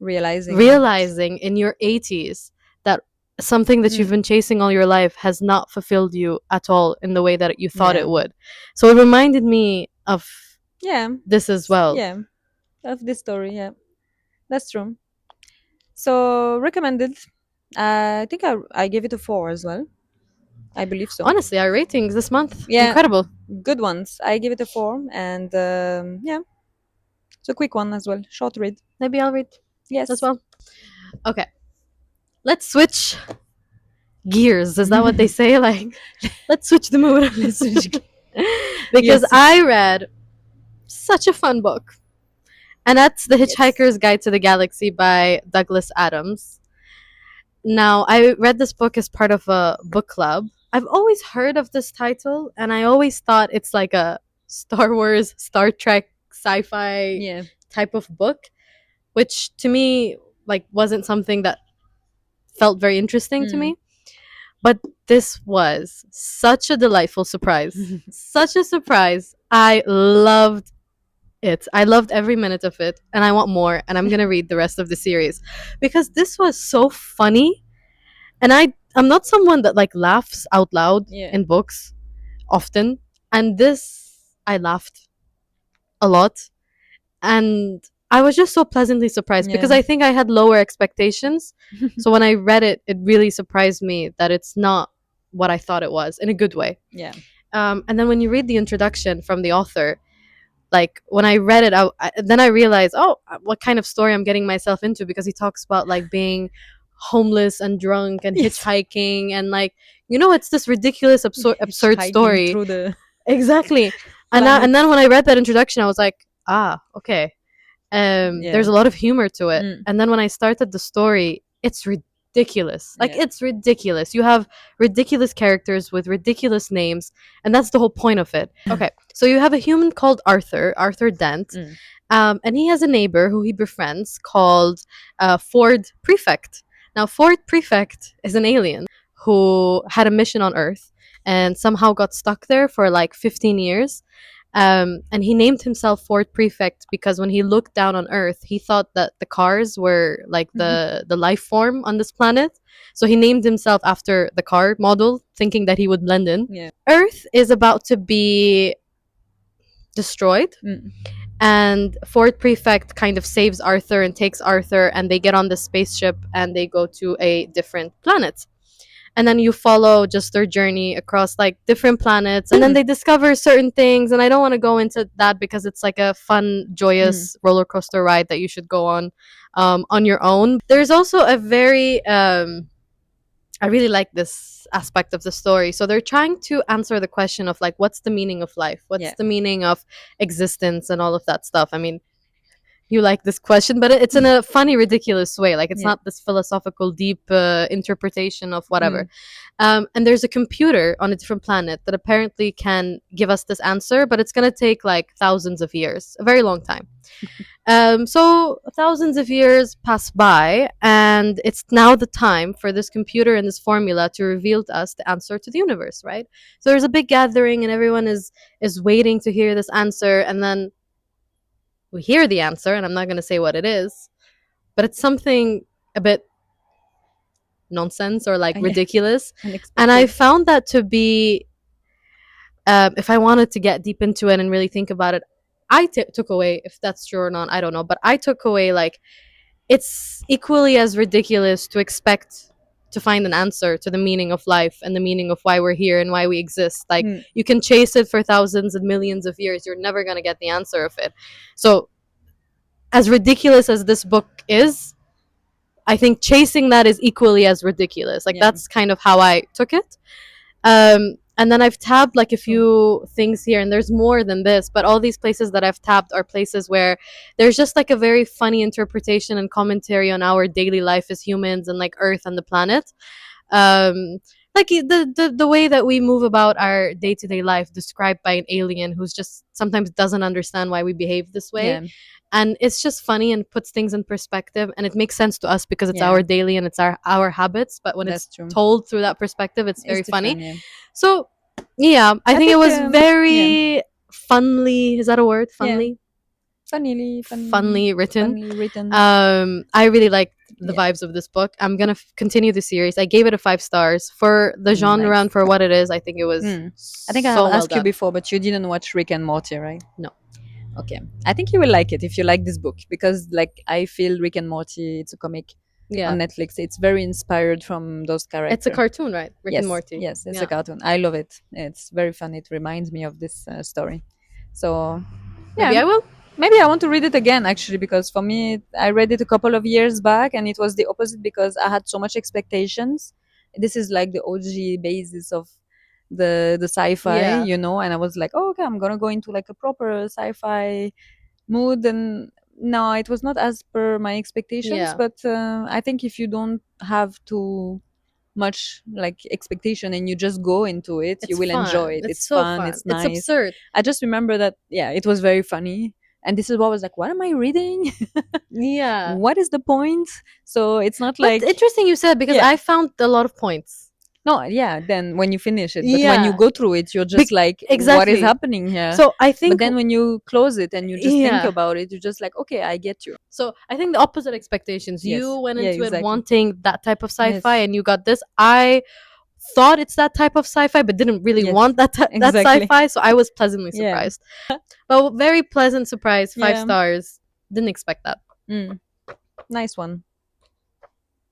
Realizing. realizing in your 80s that something that you've Mm. been chasing all your life has not fulfilled you at all in the way that you thought Yeah. it would. So it reminded me of Yeah. this as well. Yeah. Of this story. Yeah. That's true. So recommended. I think I gave it a 4 as well. I believe so. Honestly, our ratings this month, Yeah. incredible. Good ones. I give it a 4, and yeah, it's a quick one as well. Short read. Maybe I'll read as Yes. well. Okay, let's switch gears. Is that what they say? Like, let's switch the mood. Let's switch. Because Yes. I read such a fun book, and that's The Yes. Hitchhiker's Guide to the Galaxy by Douglas Adams. Now, I read this book as part of a book club. I've always heard of this title, and I always thought it's like a Star Wars, Star Trek, sci-fi Yeah. type of book, which to me like wasn't something that felt very interesting to Mm. me. But this was such a delightful surprise. Such a surprise. I loved it. I loved every minute of it, and I want more, and I'm going to read the rest of the series because this was so funny. And I'm not someone that like laughs out loud Yeah. in books often, and this I laughed a lot, and I was just so pleasantly surprised because Yeah. I think I had lower expectations. So when I read it, it really surprised me that it's not what I thought it was in a good way. Yeah. And then when you read the introduction from the author, like when I read it, then I realized, oh, what kind of story I'm getting myself into, because he talks about like being homeless and drunk and Yes. hitchhiking and like it's this ridiculous absurd Hitchhiking story. through the Exactly. planet. And then when I read that introduction, I was like, okay. Yeah. There's a lot of humor to it. Mm. And then when I started the story, it's ridiculous. Like Yeah. it's ridiculous. You have ridiculous characters with ridiculous names, and that's the whole point of it. Okay, so you have a human called Arthur Dent, Mm. and he has a neighbor who he befriends called Ford Prefect. Now, Ford Prefect is an alien who had a mission on Earth and somehow got stuck there for like 15 years. And he named himself Ford Prefect because when he looked down on Earth, he thought that the cars were like the life form on this planet. So he named himself after the car model, thinking that he would blend in. Yeah. Earth is about to be destroyed, Mm. and Ford Prefect kind of saves Arthur and takes Arthur, and they get on the spaceship and they go to a different planet. And then you follow just their journey across like different planets, and then they discover certain things. And I don't want to go into that because it's like a fun, joyous roller coaster ride that you should go on your own. There's also a very I really like this aspect of the story. So they're trying to answer the question of like, what's the meaning of life? What's Yeah. the meaning of existence and all of that stuff? I mean, you like this question, but it's in a funny, ridiculous way. Like it's Yeah. not this philosophical, deep interpretation of whatever. Mm. And there's a computer on a different planet that apparently can give us this answer, but it's going to take like thousands of years, a very long time. So thousands of years pass by, and it's now the time for this computer and this formula to reveal to us the answer to the universe, right? So there's a big gathering, and everyone is waiting to hear this answer, and then we hear the answer, and I'm not going to say what it is, but it's something a bit nonsense or like Yeah. ridiculous. Unexpected. And I found that to be, if I wanted to get deep into it and really think about it, I took away, if that's true or not, I don't know, but I took away like it's equally as ridiculous to expect to find an answer to the meaning of life and the meaning of why we're here and why we exist. Like Mm. you can chase it for thousands and millions of years, you're never going to get the answer of it. So as ridiculous as this book is, I think chasing that is equally as ridiculous. Like Yeah. that's kind of how I took it. And then I've tabbed like a few things here, and there's more than this, but all these places that I've tabbed are places where there's just like a very funny interpretation and commentary on our daily life as humans and like Earth and the planet. Like the way that we move about our day-to-day life described by an alien who's just sometimes doesn't understand why we behave this way. Yeah. And it's just funny and puts things in perspective, and it makes sense to us because it's Yeah. our daily and it's our habits, but when That's it's true. told through that perspective, it's very It's funny. different, yeah. So yeah, I think it think, was very funly, is that a word? Funly? Funly written. Funny written. I really like the Yeah. vibes of this book. I'm gonna continue the series. I gave it a 5 stars for the genre Nice. and for what it is. I think it was I think I so have well asked you done. before, but you didn't watch Rick and Morty, right? No. Okay. I think you will like it if you like this book because, like, I feel Rick and Morty. It's a comic Yeah, on Netflix. It's very inspired from those characters. it's a cartoon, right? Rick yes, and Morty. Yes, it's Yeah. a cartoon. I love it. It's very fun. It reminds me of this story. So Maybe yeah, I will. maybe I want to read it again actually because for me, I read it a couple of years back and it was the opposite because I had so much expectations. This is like the OG basis of the sci-fi, Yeah. and I was like, oh, okay, I'm gonna go into like a proper sci-fi mood, and no, it was not as per my expectations, Yeah, but I think if you don't have too much like expectation and you just go into it, you it's will enjoy fun. it. It's It's so fun, fun. it's It's nice. absurd. I just remember that, yeah, it was very funny. And this is what I was like, what am I reading? Yeah. What is the point? So it's not But like, interesting you said because yeah, I found a lot of points. no, yeah, then when you finish it, but when you Yeah. go through it, you're just Bec- like, what is exactly. happening here? So I But think then when you close it and you just think yeah. about it, you're just like, okay, I get you. So I think the opposite expectations. You Yes, went yeah, into it exactly. wanting that type of sci-fi Yes, and you got this. I thought it's that type of sci-fi but didn't really yes, want that exactly. sci-fi, so I was pleasantly Yeah, surprised. But very pleasant surprise, 5 yeah. stars. Didn't expect that. Mm, nice one.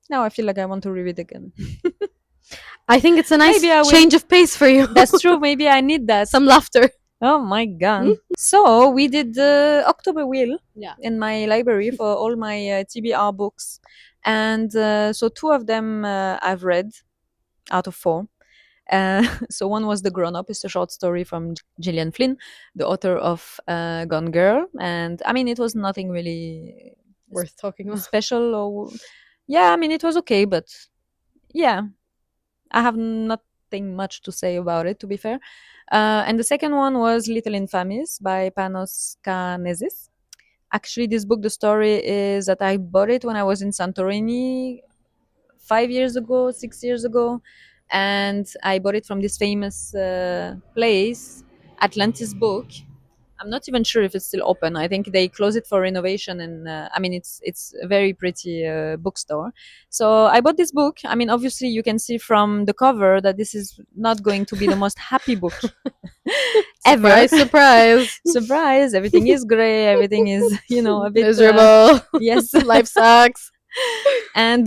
Now I feel like I want to read it again. I think it's a Maybe nice I will. change of pace for you. That's true. Maybe I need that. Some laughter. Oh my Hmm? god. So we did the October Wheel Yeah. in my library for all my TBR books. And so two of them I've read out of four. So one was The Grown Up. It's a short story from Gillian Flynn, the author of Gone Girl. And I mean, it was nothing really Worth talking about. special or, yeah, I mean, it was okay, but yeah, I have nothing much to say about it, to be fair. And the second one was Little Infamies by Panos Karnezis. Actually, this book, the story is that I bought it when I was in Santorini 5 years ago, 6 years ago. And I bought it from this famous place, Atlantis Book. I'm not even sure if it's still open. I think they closed it for renovation, and I mean it's a very pretty bookstore. So I bought this book. I mean, obviously you can see from the cover that this is not going to be the most happy book ever. Surprise, surprise. Surprise! Everything is gray. Everything is a bit Miserable. yes, Life sucks. and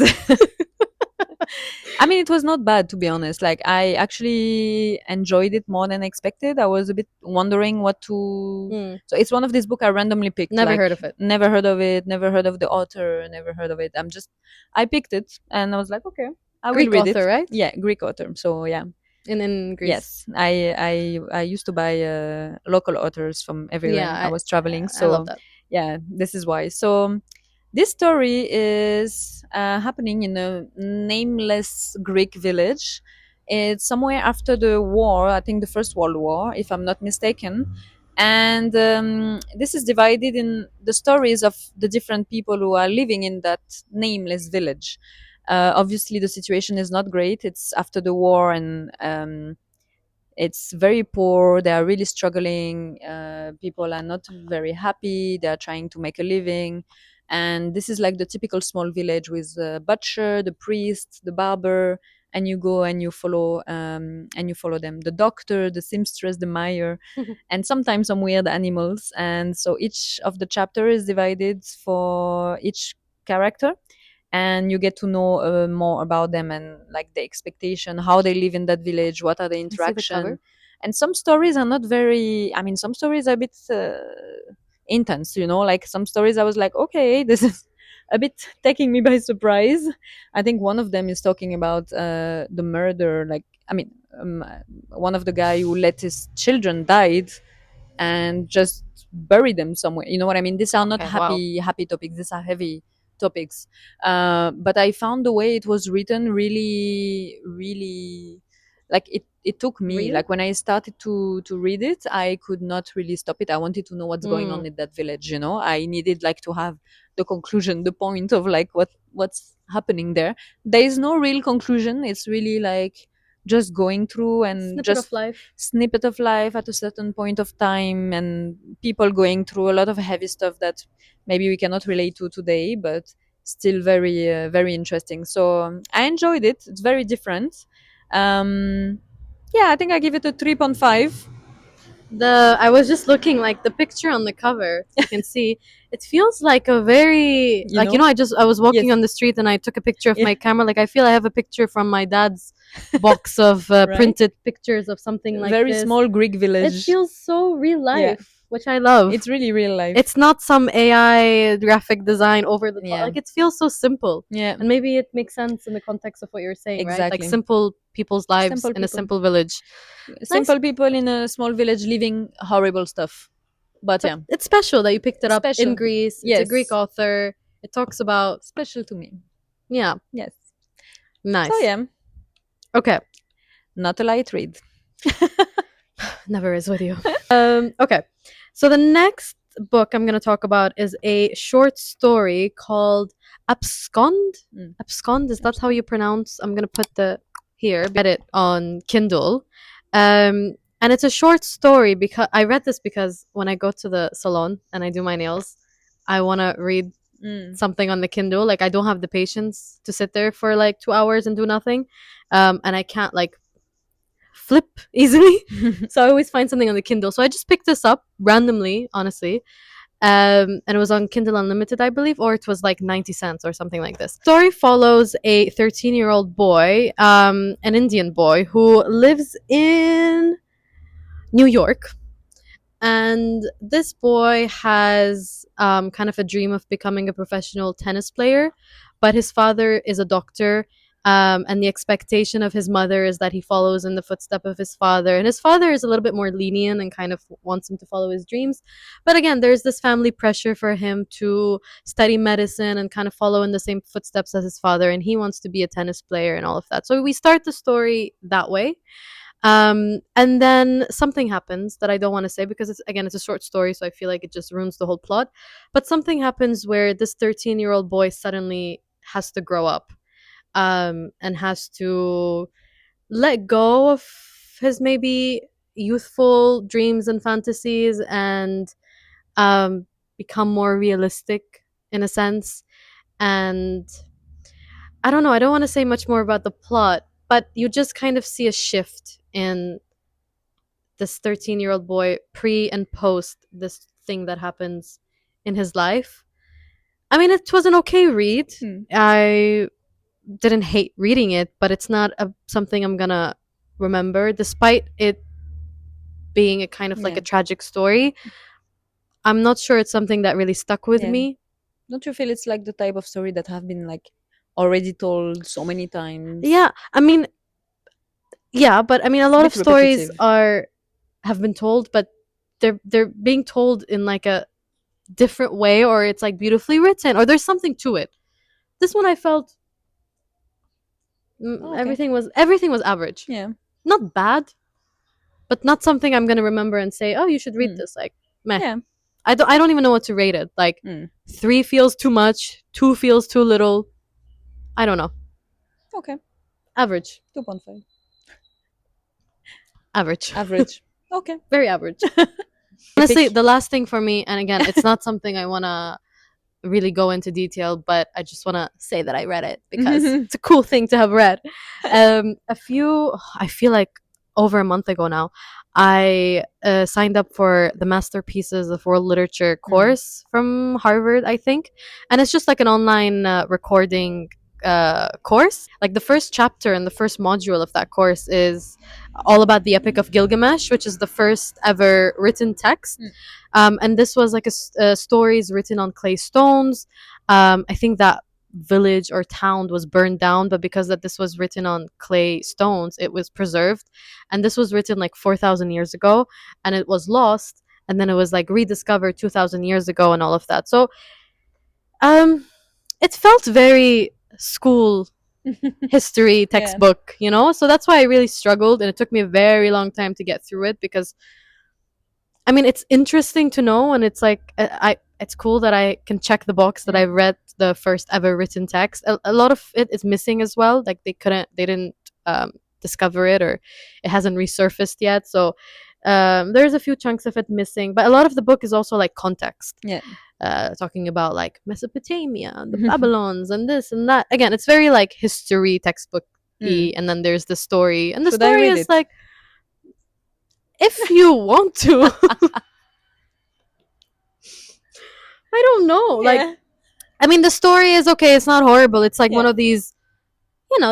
I mean, it was not bad, to be honest. Like, I actually enjoyed it more than expected. I was a bit wondering what to. Hmm. So it's one of these books I randomly picked. Never Like, heard of it. never heard of it, never heard of the author, never heard of it. I picked it and I was like, okay, I will Greek read it. author, right? Yeah, Greek author. So yeah, In Greece. yes, I used to buy local authors from Yeah, everywhere I was traveling. I love So that. yeah, this is why. So this story is happening in a nameless Greek village. It's somewhere after the war, I think the First World War, if I'm not mistaken. And this is divided in the stories of the different people who are living in that nameless village. Obviously, the situation is not great. It's after the war, and it's very poor. They are really struggling. People are not very happy. They are trying to make a living. And this is like the typical small village with the butcher, the priest, the barber, and you go and you follow them. The doctor, the seamstress, the mayor, and sometimes some weird animals. And so each of the chapter is divided for each character, and you get to know more about them and like the expectation, how they live in that village, what are the I see the interaction. cover. And some stories are not very, I mean, some stories are a bit intense, like some stories I was like, okay, this is a bit taking me by surprise. I think one of them is talking about the murder, like, I mean, one of the guy who let his children died and just bury them somewhere. You know what I mean? These are not Okay, wow. happy topics. These are heavy topics. But I found the way it was written really, really, like it took me, Real? like when I started to read it, I could not really stop it. I wanted to know what's going Mm. on in that village. I needed like to have the conclusion, the point of like what's happening there. There is no real conclusion. It's really like just going through and Snippet of just life. snippet of life at a certain point of time, and people going through a lot of heavy stuff that maybe we cannot relate to today, but still very very interesting. So I enjoyed it. It's very different. Yeah, I think I give it a 3.5. I was just looking like the picture on the cover. You can see it feels like a very you like know I was walking yes. on the street and I took a picture of Yeah. my camera. Like I feel I have a picture from my dad's box of Right, printed pictures of something like very this. small Greek It village. feels so real Yeah, life, which I love. it's really real life. It's not some AI graphic design over the top. Yeah, Like it feels so simple. yeah, And maybe it makes sense in the context of what you're saying, right? Like exactly. simple people's lives Simple in a people, simple village. Nice. simple people in a small village living horrible stuff. But But yeah, it's special that you picked it up in special. Greece. It's a Greek Yes, author. It talks about, special to me. yeah, Yes. So nice. yeah, Okay, not a light read. never is with you. Okay, so the next book I'm going to talk about is a short story called Abscond. Mm. Abscond, is that how you pronounce? I'm going to put the here, get it on Kindle. And it's a short story because I read this because when I go to the salon and I do my nails, I want to read Mm. something on the Kindle. Like I don't have the patience to sit there for like 2 hours and do nothing. And I can't like flip easily. So I always find something on the Kindle. So I just picked this up randomly, honestly. And it was on Kindle Unlimited, I believe, or it was like 90 cents or something like this. Story follows a 13-year-old boy, an Indian boy, who lives in New York. And this boy has kind of a dream of becoming a professional tennis player, but his father is a doctor. And the expectation of his mother is that he follows in the footsteps of his father. And his father is a little bit more lenient and kind of wants him to follow his dreams. But again, there's this family pressure for him to study medicine and kind of follow in the same footsteps as his father. And he wants to be a tennis player and all of that. So we start the story that way. And then something happens that I don't want to say because it's a short story, so I feel like it just ruins the whole plot. But something happens where this 13-year-old boy suddenly has to grow up, and has to let go of his maybe youthful dreams and fantasies and become more realistic in a sense. And I don't know, I don't want to say much more about the plot, but you just kind of see a shift in this 13-year-old boy pre and post this thing that happens in his life. I mean, it was an okay read. Hmm. I didn't hate reading it, but it's not something I'm gonna remember, despite it being a kind of like Yeah. a tragic story. I'm not sure it's something that really stuck with Yeah. me. Don't you feel it's like the type of story that have been like already told so many times? Yeah, I mean, yeah, but I mean, a It's a lot of bit stories repetitive. have been told, but they're being told in like a different way, or it's like beautifully written, or there's something to it. This one I felt Oh, okay. everything was average. Yeah. Not bad, but not something I'm gonna remember and say, "Oh, you should read Mm. this." Like, meh. Yeah. I don't even know what to rate it. Like, Mm. 3 feels too much, 2 feels too little. I don't know. Okay. Average. 2.5. Average. Average. Okay. Very average. Epic. Honestly, the last thing for me, and again, it's not something I wanna really go into detail, but I just want to say that I read it because it's a cool thing to have read. I feel like over a month ago now, I signed up for the Masterpieces of World Literature course from Harvard, I think. And it's just like an online recording course. Like the first chapter and the first module of that course is all about the Epic of Gilgamesh, which is the first ever written text. And this was like stories written on clay stones. I think that village or town was burned down, but because that this was written on clay stones, it was preserved. And this was written like 4,000 years ago, and it was lost, and then it was like rediscovered 2,000 years ago, and all of that. So, um, it felt very school history Yeah. textbook, you know. So that's why I really struggled, and it took me a very long time to get through it because I mean, it's interesting to know, and it's like it's cool that I can check the box that I read the first ever written text. A lot of it is missing as well. Like they didn't discover it, or it hasn't resurfaced yet. So there's a few chunks of it missing, but a lot of the book is also like context. Yeah. Talking about like Mesopotamia, and the Babylons, and this and that. Again, it's very like history textbook y, and then there's the story, and the Should I story read is it? like if you want to. I don't know. Like, Yeah. I mean, the story is okay. It's not horrible. It's like one Yeah. of these,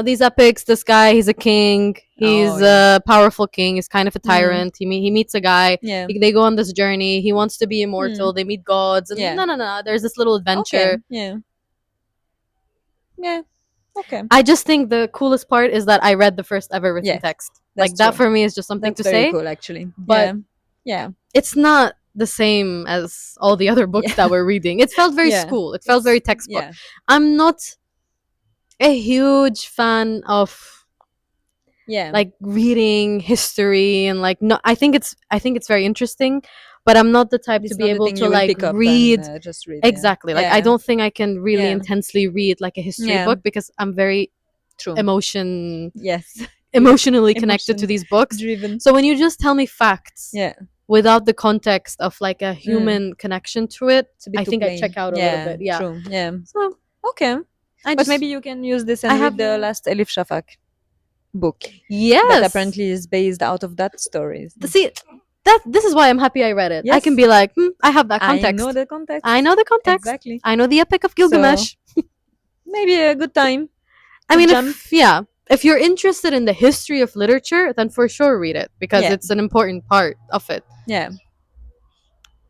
these epics. This guy, he's a king. He's Oh, yeah. a powerful king. He's kind of a tyrant. He meets a guy. Yeah. They go on this journey. He wants to be immortal. They meet gods, and Yeah. no. There's this little Okay. adventure. Yeah. Yeah. Okay. I just think the coolest part is that I read the first ever written Yeah. text. That's Like that true. for me is just something That's to very say. cool, actually. But Yeah. Yeah. it's not the same as all the other books Yeah. that we're reading. It felt very Yeah. school. It felt It's very textbook. yeah. I'm not a huge fan of Yeah. like reading history and like no I think it's very interesting, but I'm not the type to It's be not the able thing to you will like pick up and read just read. Yeah. exactly. Like I Yeah. don't think I can really Yeah. intensely read like a history Yeah. book because I'm very True. emotion Yes. emotionally connected to Emotion these books. driven. So when you just tell me facts Yeah. without the context of like a Mm. human connection to it, It's a bit I too think I check plain. out a little Yeah. bit. Yeah. True. Yeah. So Okay. I But just maybe you can use this I and read have the last Elif Shafak book that yes. apparently is based out of that story. See, that this is why I'm happy I read it. I can Yes, be like, I have that I know context. the I context. know the context. Exactly. I know the Epic of So Gilgamesh. maybe a good time I to mean, jump. if you're interested in the history of literature, then for sure read it because Yeah. it's an important part of it. Yeah.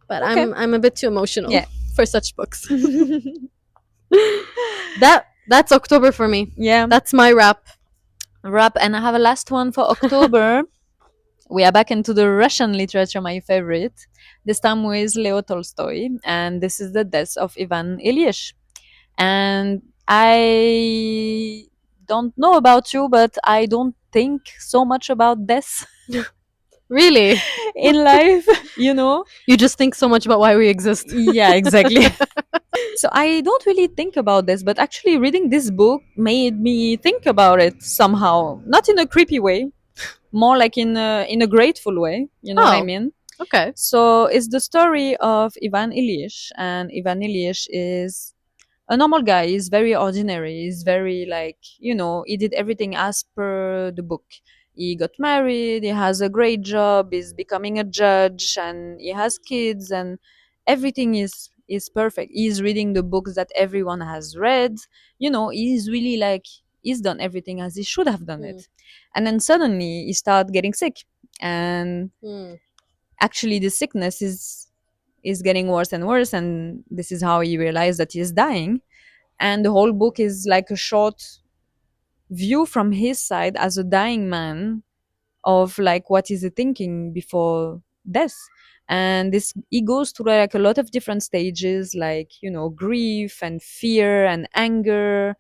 But Okay. I'm a bit too emotional Yeah. for such books. That's October for me. Yeah. That's my wrap. Wrap. And I have a last one for October. We are back into the Russian literature, my favorite. This time with Leo Tolstoy, and this is the death of Ivan Ilyich. And I don't know about you, but I don't think so much about death Really, in life, you know? you just think so much about why we exist. Yeah, exactly. So I don't really think about this, but actually reading this book made me think about it somehow. Not in a creepy way, more like in a grateful way, you know what I Oh, mean? okay. So it's the story of Ivan Ilyich, and Ivan Ilyich is a normal guy. He's very ordinary. He's very like, he did everything as per the book. He got married, he has a great job, he's becoming a judge, and he has kids, and everything is perfect. He's reading the books that everyone has read. He's really like, he's done everything as he should have done Mm, it. And then suddenly he started getting sick. And mm, actually the sickness is getting worse and worse, and this is how he realized that he is dying. And the whole book is like a short view from his side as a dying man of like what is he thinking before death. And this he goes through like a lot of different stages, like grief and fear and anger,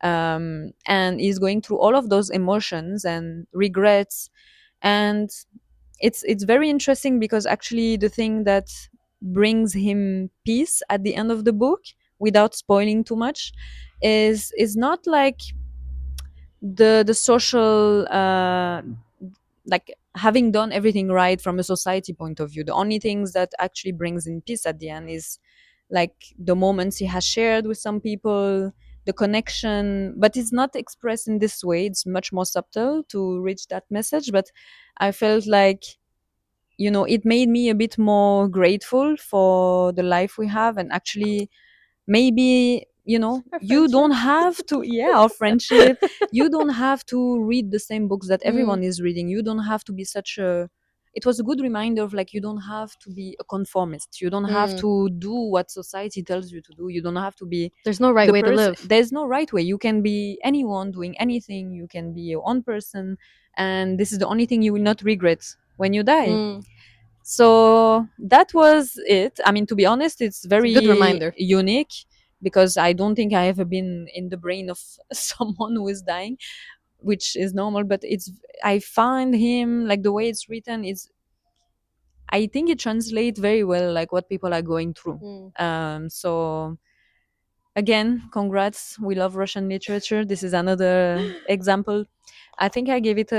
and he's going through all of those emotions and regrets. And it's very interesting because actually the thing that brings him peace at the end of the book, without spoiling too much, is not like the social, like having done everything right from a society point of view. The only things that actually brings in peace at the end is like the moments he has shared with some people, the connection. But it's not expressed in this way, it's much more subtle to reach that message. But I felt like, it made me a bit more grateful for the life we have. And actually, maybe, our you friendship. don't have to, yeah, our friendship, you don't have to read the same books that Mm, everyone is reading. You don't have to be such a It was a good reminder of like, you don't have to be a conformist, you don't have mm. to do what society tells you to do, you don't have to be There's no right the way to person. live. There's no right way. You can be anyone doing anything, you can be your own person, and this is the only thing you will not regret when you die. Mm, So that was it. I mean, to be honest, it's it's a good very reminder. unique because I don't think I ever been in the brain of someone who is dying, which is normal. But I find him, like, the way it's written is, I think it translates very well like what people are going through. Mm. So again, congrats. We love Russian literature. This is another example. I think I gave it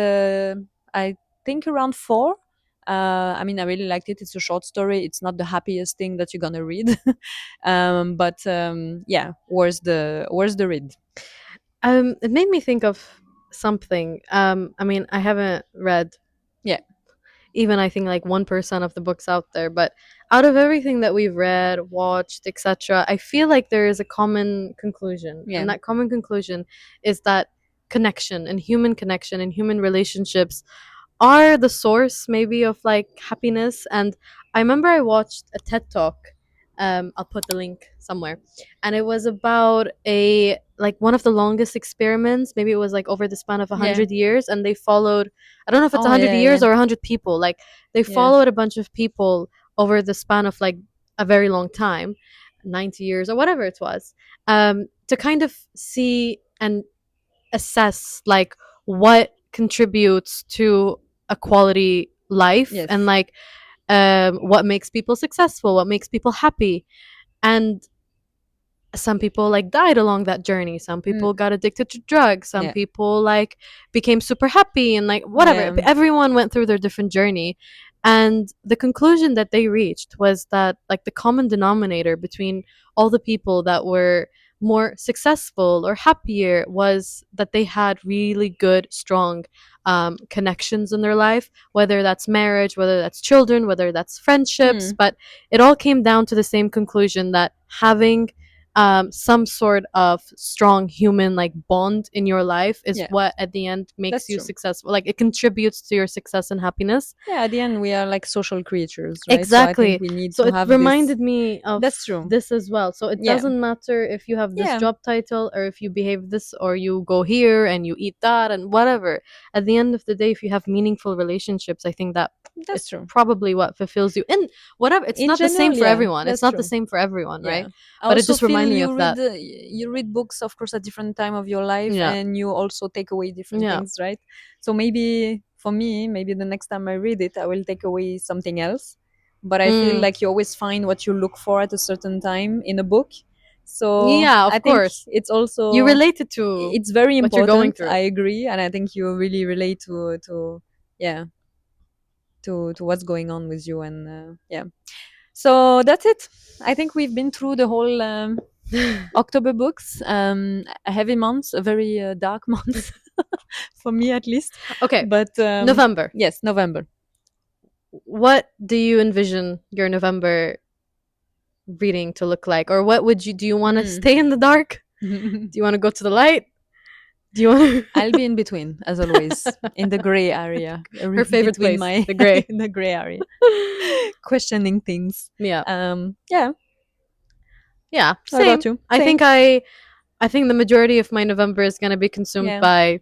I think around 4. I mean, I really liked it. It's a short story. It's not the happiest thing that you're gonna read, but yeah, where's the read? It made me think of something. I mean, I haven't read Yeah, even I think like 1% of the books out there, but out of everything that we've read, watched, etc., I feel like there is a common conclusion, yeah, and that common conclusion is that connection and human relationships are the source maybe of like happiness. And I remember I watched a TED talk. I'll put the link somewhere, and it was about a like one of the longest experiments. Maybe it was like over the span of a yeah. hundred years, and they followed. I don't know if it's a Oh hundred yeah, years yeah, or 100 people. Like they yeah. followed a bunch of people over the span of like a very long time, 90 years or whatever it was, to kind of see and assess like what contributes to a quality life, and Yes. like what makes people successful, what makes people happy. And some people like died along that journey, some people Mm, got addicted to drugs, some yeah. people like became super happy, and like whatever, Yeah. everyone went through their different journey. And the conclusion that they reached was that like the common denominator between all the people that were more successful or happier was that they had really good strong connections in their life, whether that's marriage, whether that's children, whether that's friendships. Mm, But it all came down to the same conclusion, that having some sort of strong human like bond in your life is yeah. what at the end makes That's you true. successful, like it contributes to your success and happiness. Yeah. At the end, we are like social creatures, right? So I think Exactly. we need So to it have this. reminded me of That's true. this as well. So it Yeah. doesn't matter if you have this Yeah. job title, or if you behave this, or you go here and you eat that and whatever. At the end of the day, if you have meaningful relationships, I think that That's is true. probably what fulfills you. And whatever, it's In not the same general, for yeah, everyone. It's that's not the true. same for everyone, Yeah. right? I But it also just feel reminded me of that. you read books, of course, at different time of your life, Yeah. and you also take away different Yeah. things, right? So maybe for me, maybe the next time I read it, I will take away something else. But I feel Mm. like you always find what you look for at a certain time in a book. So Yeah, I of think course. it's You also relate it to it's very what you're going important. through. I agree, and I think you really relate to yeah to what's going on with you, and yeah. So that's it. I think we've been through the whole October books. A heavy month, a very dark month for me at least. Okay, But November. yes, November. What do you envision your November reading to look like? Or what would you do? You want to Mm. stay in the dark? Do you want to go to the light? Do you want I'll to be in between, as always, in the gray area, her favorite between place, my the gray? in the gray area, questioning things. Yeah. Yeah. Yeah, What same. about you? I Same. think I think the majority of my November is going to be consumed Yeah. by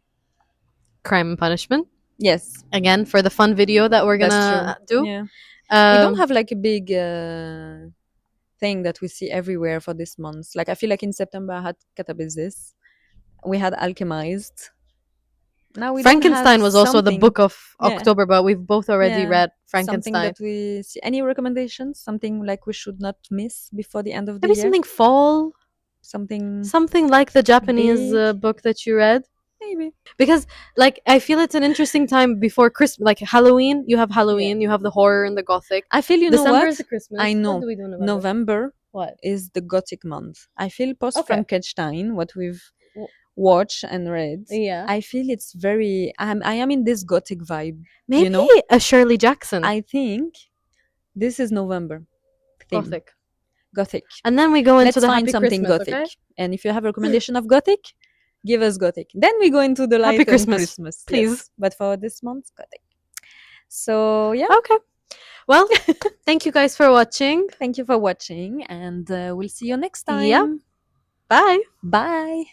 Crime and Punishment. Yes, Again, for the fun video that we're going that's true. to do. Yeah. We don't Um have like a big thing that we see everywhere for this month. Like I feel like in September I had Catabasis. We had Alchemized. Now we don't have Frankenstein was also the something. book of Yeah. October, but we've both already Yeah. read Something Frankenstein. that we see. Any recommendations? Something like we should not miss before the end of the Maybe year? something fall, Something something like the Japanese big? book that you read. Maybe. Because like I feel it's an interesting time before Christmas, like Halloween. You have Yeah. Halloween, you have the horror and the gothic. I feel, you know December is what? the I Christmas. What know. do we do in November? November What? is the Gothic month. I feel post Okay. Frankenstein, what we've W- watched and read, Yeah. I feel it's very. I am in this Gothic vibe, you Maybe know? a Shirley Jackson I think this is November theme. gothic. Gothic. And then we go into Let's the find Happy something Christmas, Gothic. okay? And if you have a recommendation of Gothic, give us Gothic. Then we go into the Happy light and Christmas, Christmas. please. Yes. But for this month, Gothic. So, yeah. Okay. Well, thank you guys for watching. Thank you for watching, and we'll see you next Yeah. time. Bye. Bye.